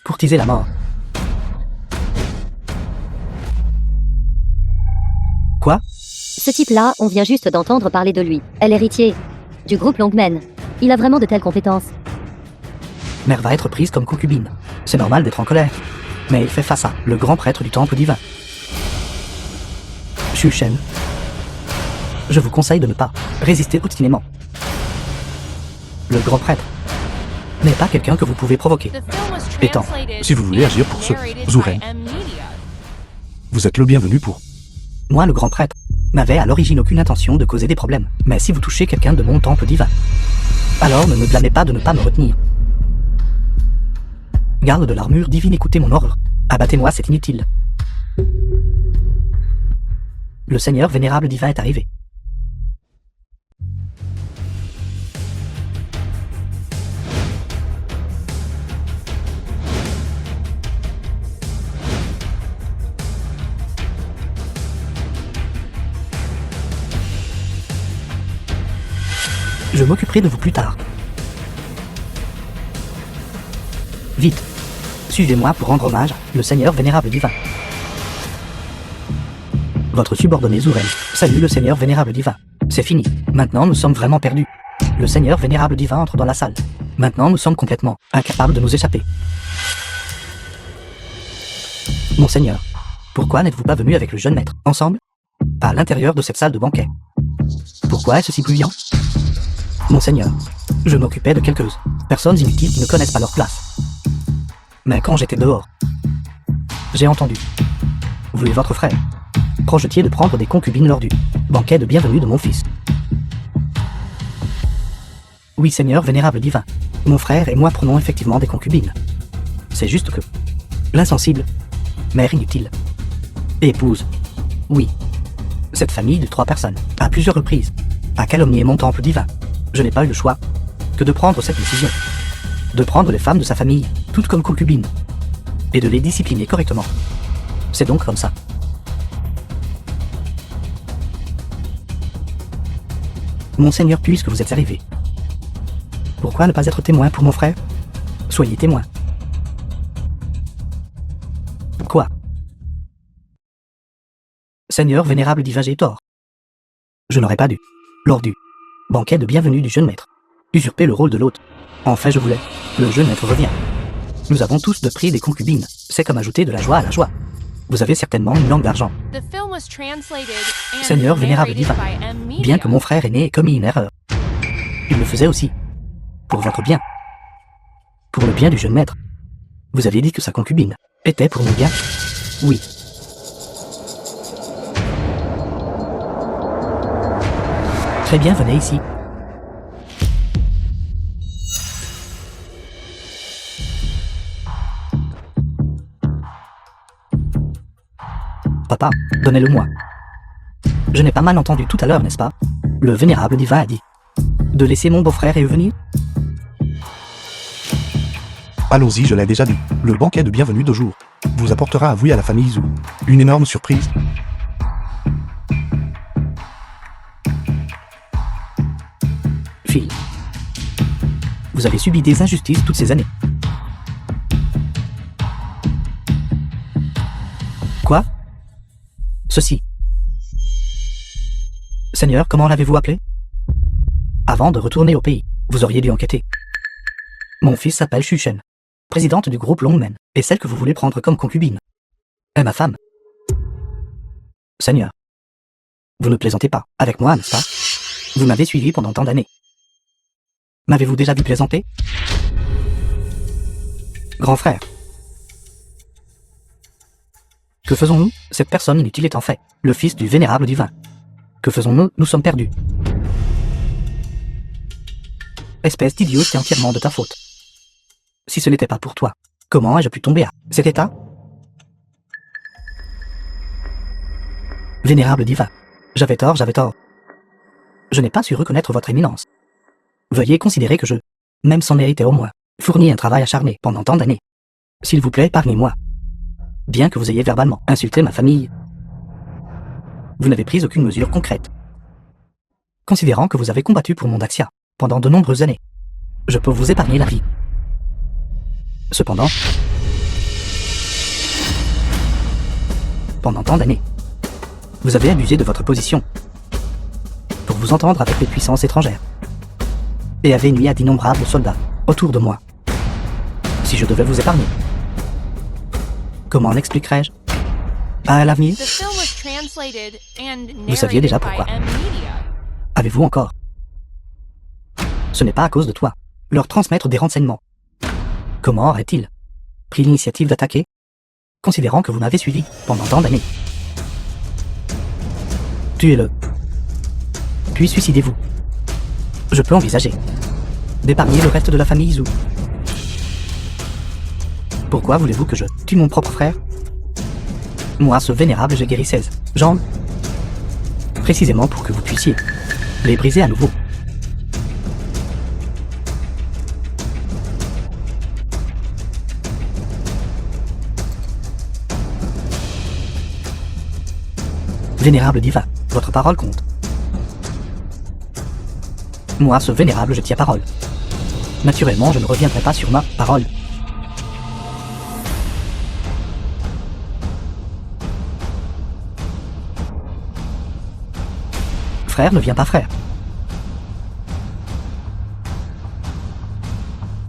S2: Courtiser la mort. Quoi?
S1: Ce type-là, on vient juste d'entendre parler de lui. Elle est héritier du groupe Longmen. Il a vraiment de telles compétences.
S2: Mère va être prise comme concubine. C'est normal d'être en colère. Mais il fait face à le grand prêtre du temple divin. Shushen, je vous conseille de ne pas résister obstinément. Le grand prêtre n'est pas quelqu'un que vous pouvez provoquer.
S4: The film was
S3: Étant,
S4: translated
S3: si vous voulez
S4: and
S3: agir pour ce
S4: narrated by
S3: Zuren,
S4: M-Media.
S3: vous êtes le bienvenu pour...
S2: Moi, le grand prêtre, n'avais à l'origine aucune intention de causer des problèmes. Mais si vous touchez quelqu'un de mon temple divin, alors ne me blâmez pas de ne pas me retenir. Garde de l'armure divine, écoutez mon ordre. Abattez-moi, c'est inutile. Le Seigneur vénérable divin est arrivé. Je m'occuperai de vous plus tard. Vite, suivez-moi pour rendre hommage, le Seigneur vénérable divin. Votre subordonné Zuren salue le Seigneur vénérable divin. C'est fini. Maintenant, nous sommes vraiment perdus. Le Seigneur vénérable divin entre dans la salle. Maintenant, nous sommes complètement incapables de nous échapper. Monseigneur, pourquoi n'êtes-vous pas venu avec le jeune maître, ensemble, à l'intérieur de cette salle de banquet? Pourquoi est-ce si bruyant? Monseigneur, je m'occupais de quelques personnes inutiles qui ne connaissent pas leur place. Mais quand j'étais dehors, j'ai entendu. Vous et votre frère projetiez de prendre des concubines lors du banquet de bienvenue de mon fils. Oui, Seigneur vénérable divin, mon frère et moi prenons effectivement des concubines. C'est juste que l'insensible, mère inutile, épouse, oui, cette famille de 3 personnes, à plusieurs reprises, a calomnié mon temple divin. Je n'ai pas eu le choix que de prendre cette décision. De prendre les femmes de sa famille, toutes comme concubines, et de les discipliner correctement. C'est donc comme ça. Monseigneur, puisque vous êtes arrivé, pourquoi ne pas être témoin pour mon frère? Soyez témoin. Quoi? Seigneur vénérable, dit j'ai tort. Je n'aurais pas dû, lors du banquet de bienvenue du jeune maître, usurper le rôle de l'hôte. En fait, je voulais. Le jeune maître revient. Nous avons tous de prix des concubines. C'est comme ajouter de la joie à la joie. Vous avez certainement une langue d'argent.
S4: The film was translated and
S2: Seigneur vénérable
S4: narrated
S2: divin,
S4: by M. Media.
S2: bien que mon frère aîné ait commis une erreur, il le faisait aussi. Pour votre bien. Pour le bien du jeune maître. Vous aviez dit que sa concubine était pour mon bien? Oui. Très bien, venez ici. Papa, donnez-le-moi. Je n'ai pas mal entendu tout à l'heure, n'est-ce pas? Le vénérable divin a dit de laisser mon beau-frère et venir.
S3: Allons-y, je l'ai déjà dit. Le banquet de bienvenue de jour vous apportera à vous et à la famille Zhou une énorme surprise.
S2: Fille, vous avez subi des injustices toutes ces années. Quoi? Ceci. Seigneur, comment l'avez-vous appelé? Avant de retourner au pays, vous auriez dû enquêter. Mon fils s'appelle Shuchen, présidente du groupe Longmen, et celle que vous voulez prendre comme concubine est ma femme. Seigneur, vous ne plaisantez pas avec moi, n'est-ce pas? Vous m'avez suivi pendant tant d'années. M'avez-vous déjà vu plaisanter? Grand frère. Que faisons-nous? Cette personne inutile est en fait le fils du vénérable divin. Que faisons-nous? Nous sommes perdus. Espèce d'idiot, c'est entièrement de ta faute. Si ce n'était pas pour toi, comment ai-je pu tomber à cet état? Vénérable divin, j'avais tort, j'avais tort. Je n'ai pas su reconnaître votre éminence. Veuillez considérer que je, même sans mériter au moins, fournis un travail acharné pendant tant d'années. S'il vous plaît, épargnez-moi. Bien que vous ayez verbalement insulté ma famille, vous n'avez pris aucune mesure concrète. Considérant que vous avez combattu pour mon Daxia pendant de nombreuses années, je peux vous épargner la vie. Cependant, pendant tant d'années, vous avez abusé de votre position pour vous entendre avec les puissances étrangères et avez nuit à d'innombrables soldats autour de moi. Si je devais vous épargner, comment l'expliquerais-je? À l'avenir,
S4: The film was translated and
S2: Vous saviez déjà
S4: narrated by
S2: pourquoi.
S4: M. Media.
S2: avez-vous encore? Ce n'est pas à cause de toi. Leur transmettre des renseignements. Comment aurait-il pris l'initiative d'attaquer, considérant que vous m'avez suivi pendant tant d'années? Tuez-le. Puis suicidez-vous. Je peux envisager d'épargner le reste de la famille Zhou. Pourquoi voulez-vous que je tue mon propre frère? Moi, ce vénérable, j'ai guéri 16 jambes. Précisément pour que vous puissiez les briser à nouveau. Vénérable divin, votre parole compte. Moi, ce vénérable, je tiens parole. Naturellement, je ne reviendrai pas sur ma parole. Frère ne vient pas frère.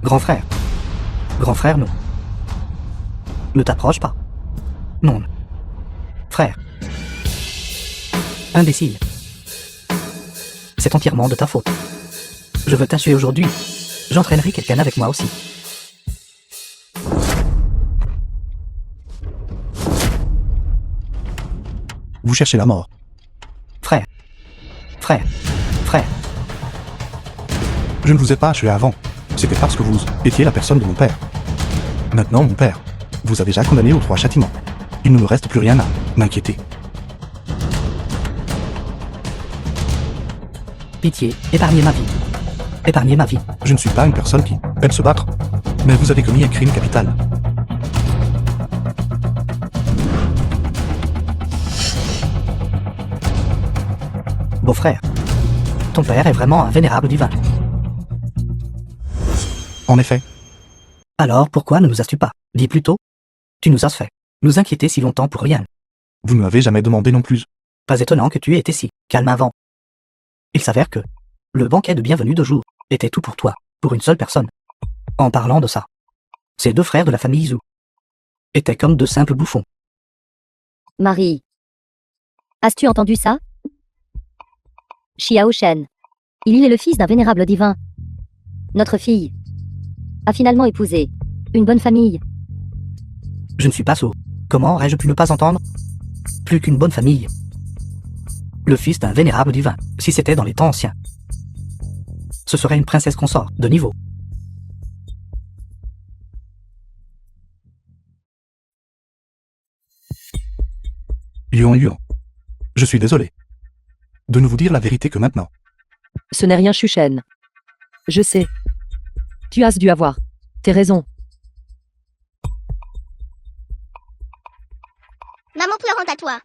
S2: Grand frère. Grand frère, non. Ne t'approche pas. Non. Frère. Imbécile. C'est entièrement de ta faute. Je veux t'achever aujourd'hui. J'entraînerai quelqu'un avec moi aussi.
S3: Vous cherchez la mort.
S2: Frère. Frère. Frère.
S3: Je ne vous ai pas achevé avant. C'était parce que vous étiez la personne de mon père. Maintenant, mon père vous a déjà condamné aux 3 châtiments. Il ne me reste plus rien à m'inquiéter.
S2: Pitié, épargnez ma vie. Épargnez ma vie.
S3: Je ne suis pas une personne qui aime se battre. Mais vous avez commis un crime capital.
S2: Beau-frère, ton père est vraiment un vénérable divin.
S3: En effet,
S2: Alors pourquoi ne nous as-tu pas dit plus tôt? Tu nous as fait nous inquiéter si longtemps pour rien.
S3: vous ne m'avez jamais demandé non plus.
S2: Pas étonnant que tu aies été si calme avant. Il s'avère que le banquet de bienvenue de jour était tout pour toi, pour une seule personne. En parlant de ça, ces deux frères de la famille Zhu étaient comme de simples bouffons.
S1: Marie. As-tu entendu ça? Xiao Shen. Il est le fils d'un vénérable divin. Notre fille a finalement épousé une bonne famille.
S2: Je ne suis pas sourd. Comment aurais-je pu ne pas entendre? Plus qu'une bonne famille. Le fils d'un vénérable divin, si c'était dans les temps anciens. Ce serait une princesse consort de niveau.
S3: Yuan Yuan. Je suis désolé de ne vous dire la vérité que maintenant.
S5: Ce n'est rien, Shuchen. Je sais. Tu as dû avoir tes raisons.
S6: Maman pleurante à toi.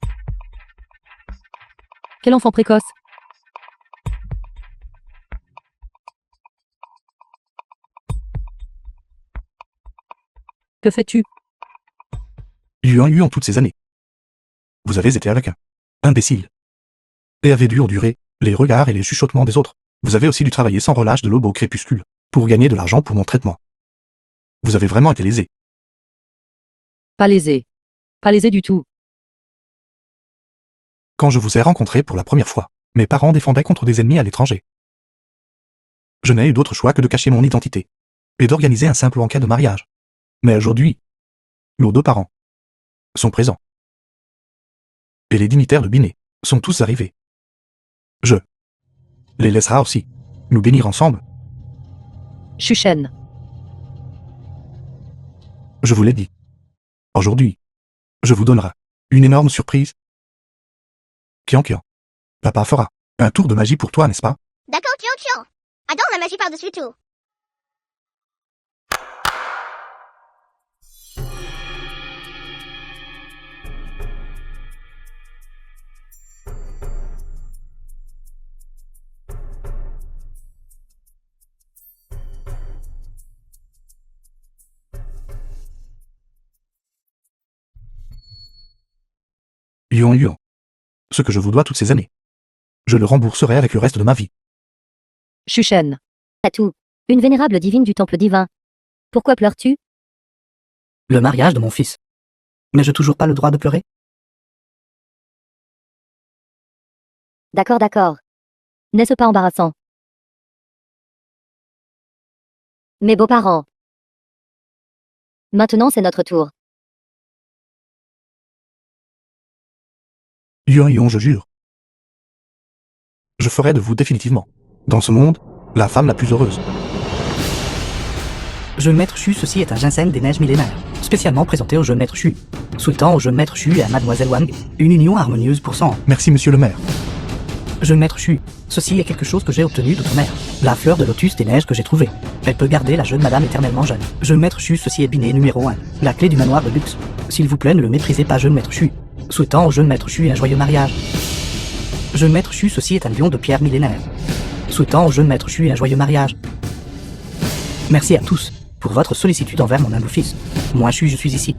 S5: Quel enfant précoce. Que fais-tu?
S3: Yuan Yuan toutes ces années. Vous avez été avec un imbécile. Et avez dû endurer les regards et les chuchotements des autres. Vous avez aussi dû travailler sans relâche de l'aube au crépuscule pour gagner de l'argent pour mon traitement. Vous avez vraiment été lésé.
S5: Pas lésé. Pas lésé du tout.
S3: Quand je vous ai rencontré pour la première fois, mes parents défendaient contre des ennemis à l'étranger. Je n'ai eu d'autre choix que de cacher mon identité et d'organiser un simple banquet de mariage. Mais aujourd'hui, nos deux parents sont présents. Et les dignitaires de Binet sont tous arrivés. Je les laissera aussi nous bénir ensemble.
S5: Shuchen.
S3: Je vous l'ai dit. Aujourd'hui, je vous donnerai une énorme surprise. Kian Kian, papa fera un tour de magie pour toi, n'est-ce pas?
S6: D'accord, Kian. Adore la magie par-dessus tout.
S3: Yuan Yuan. Ce que je vous dois toutes ces années. Je le rembourserai avec le reste de ma vie.
S5: Shuchen.
S1: Tatou. Une vénérable divine du temple divin. Pourquoi pleures-tu?
S2: Le mariage de mon fils. N'ai-je toujours pas le droit de pleurer?
S1: D'accord, d'accord. N'est-ce pas embarrassant? Mes beaux-parents. Maintenant c'est notre tour.
S3: Yuan Yuan, je jure. Je ferai de vous définitivement, dans ce monde, la femme la plus heureuse.
S2: Jeune maître Chu, ceci est un ginseng des neiges millénaires, spécialement présenté au jeune maître Chu, souhaitant au jeune maître Chu et à mademoiselle Wang une union harmonieuse pour 100 ans.
S3: Merci, monsieur le maire.
S2: Jeune maître Chu, ceci est quelque chose que j'ai obtenu de ton mère, la fleur de lotus des neiges que j'ai trouvée. Elle peut garder la jeune madame éternellement jeune. Jeune maître Chu, ceci est Binet numéro 1, la clé du manoir de luxe. S'il vous plaît, ne le méprisez pas, jeune maître Chu, souhaitant au jeune maître Chu un joyeux mariage. Jeune maître Chu, ceci est un lion de pierre millénaire, souhaitant au jeune maître Chu un joyeux mariage. Merci à tous pour votre sollicitude envers mon humble fils. Moi Chu, je suis ici.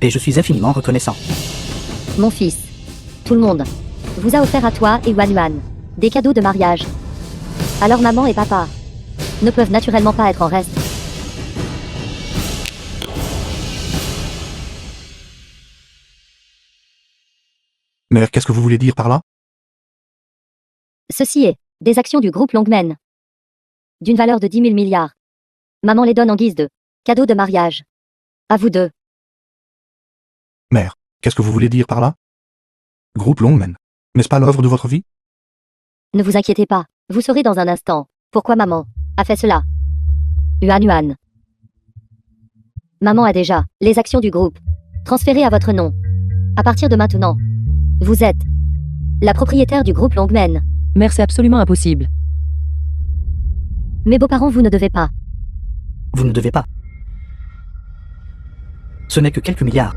S2: Et je suis infiniment reconnaissant.
S1: Mon fils. Tout le monde vous a offert à toi et Wan Yuan des cadeaux de mariage. Alors maman et papa ne peuvent naturellement pas être en reste.
S3: Mère, qu'est-ce que vous voulez dire par là?
S1: Ceci est des actions du groupe Longmen. D'une valeur de 10 000 milliards. Maman les donne en guise de cadeaux de mariage. À vous deux.
S3: Mère, qu'est-ce que vous voulez dire par là? Groupe Longmen. N'est-ce pas l'œuvre de votre vie?
S1: Ne vous inquiétez pas, vous saurez dans un instant pourquoi maman a fait cela. Yuan Yuan. Maman a déjà les actions du groupe transférées à votre nom. À partir de maintenant, vous êtes la propriétaire du groupe Longmen.
S5: Mère, c'est absolument impossible.
S1: Mes beaux-parents, vous ne devez pas.
S2: Vous ne devez pas. Ce n'est que quelques milliards.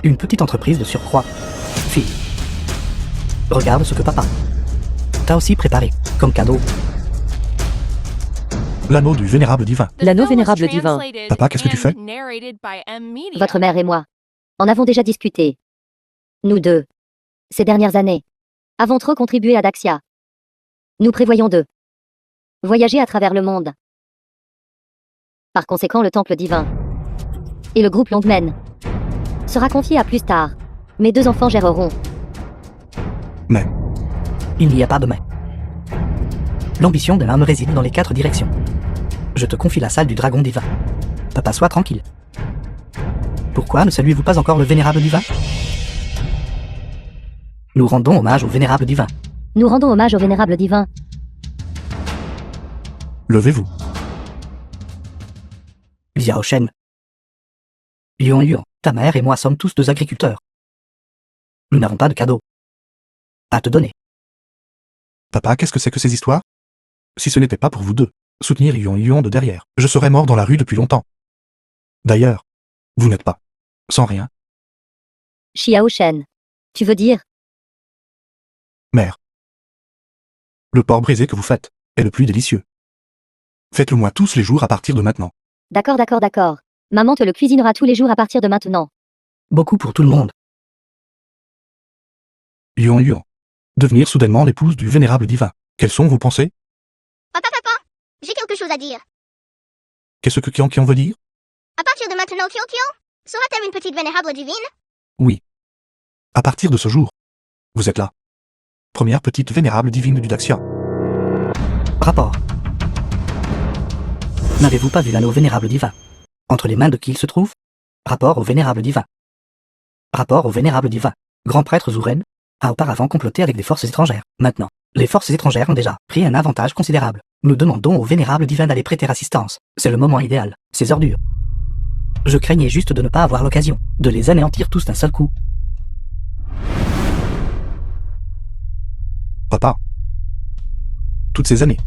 S2: Une petite entreprise de surcroît. Fille. Regarde ce que papa t'a aussi préparé, comme cadeau.
S3: L'anneau du vénérable divin.
S4: The
S5: L'anneau
S4: film was
S5: vénérable divin.
S4: translated
S3: Papa, qu'est-ce que tu
S4: and
S3: fais?
S4: narrated by M. Media.
S1: Votre mère et moi en avons déjà discuté. Nous deux, ces dernières années, avons trop contribué à Daxia. Nous prévoyons de voyager à travers le monde. Par conséquent, le temple divin et le groupe Longmen sera confié à plus tard. Mes deux enfants géreront.
S3: Mais,
S2: Il n'y a pas de mais. L'ambition de l'âme réside dans les 4 directions. Je te confie la salle du dragon divin. Papa, sois tranquille. Pourquoi ne saluez-vous pas encore le vénérable divin? Nous rendons hommage au vénérable divin.
S1: Nous rendons hommage au vénérable divin.
S3: levez-vous.
S2: Xiao Shen. Yuan Yuan, ta mère et moi sommes tous 2 agriculteurs. Nous n'avons pas de cadeau à te donner.
S3: Papa, qu'est-ce que c'est que ces histoires? Si ce n'était pas pour vous deux, soutenir Yuan Yuan de derrière, je serais mort dans la rue depuis longtemps. D'ailleurs, vous n'êtes pas sans rien,
S1: Xiao Shen. Tu veux dire?
S3: mère. Le porc brisé que vous faites est le plus délicieux. Faites-le moi tous les jours à partir de maintenant.
S1: D'accord, d'accord, d'accord. Maman te le cuisinera tous les jours à partir de maintenant.
S2: Beaucoup pour tout le monde.
S3: Yuan Yuan. Devenir soudainement l'épouse du vénérable divin. Quelles sont vos pensées?
S6: Papa, j'ai quelque chose à dire.
S3: Qu'est-ce que Kian veut dire?
S6: À partir de maintenant, Kian sera-t-elle une petite vénérable divine?
S3: Oui. À partir de ce jour, vous êtes là. Première petite vénérable divine du Daxia.
S2: Rapport. N'avez-vous pas vu l'anneau vénérable divin? Entre les mains de qui il se trouve? Rapport au vénérable divin. Rapport au vénérable divin. Grand prêtre Zouren a auparavant comploté avec des forces étrangères. Maintenant, les forces étrangères ont déjà pris un avantage considérable. Nous demandons au vénérable divin d'aller prêter assistance. C'est le moment idéal. Ces ordures. Je craignais juste de ne pas avoir l'occasion de les anéantir tous d'un seul coup.
S3: Papa. Toutes ces années,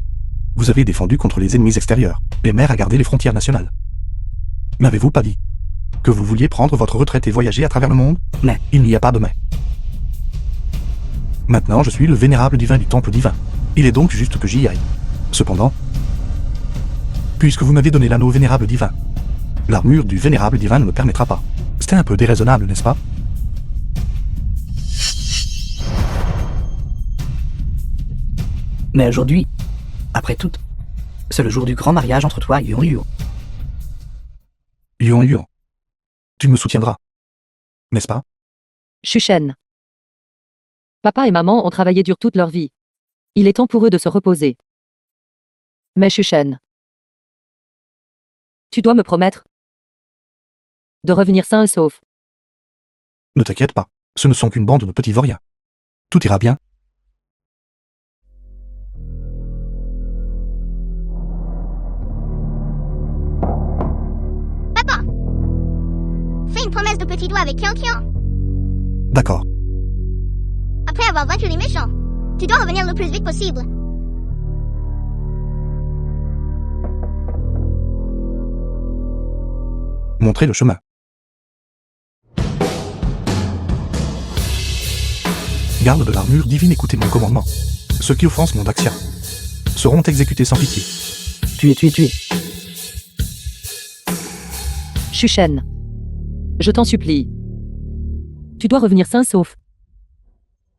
S3: vous avez défendu contre les ennemis extérieurs, les mers à garder les frontières nationales. N'avez-vous pas dit que vous vouliez prendre votre retraite et voyager à travers le monde?
S2: Mais
S3: Il n'y a pas de mais. Maintenant, je suis le vénérable divin du temple divin. Il est donc juste que j'y aille. Cependant, puisque vous m'avez donné l'anneau vénérable divin, l'armure du vénérable divin ne me permettra pas. C'était un peu déraisonnable, n'est-ce pas?
S2: Mais aujourd'hui, après tout, c'est le jour du grand mariage entre toi et Yuan Yuan.
S3: Yuan Yuan, tu me soutiendras, n'est-ce pas?
S5: Shuchen. Papa et maman ont travaillé dur toute leur vie. Il est temps pour eux de se reposer. Mais Shuchen. Tu dois me promettre de revenir sain et sauf.
S3: Ne t'inquiète pas, ce ne sont qu'une bande de petits vauriens. Tout ira bien.
S6: Fais une promesse de petit doigt avec Kian.
S3: D'accord.
S6: Après avoir vaincu les méchants, tu dois revenir le plus vite possible.
S3: Montrez le chemin. Garde de l'armure divine, écoutez mon commandement. Ceux qui offensent mon Daxia seront exécutés sans pitié.
S2: Tuez.
S5: Shuchen. Je t'en supplie. Tu dois revenir sain sauf.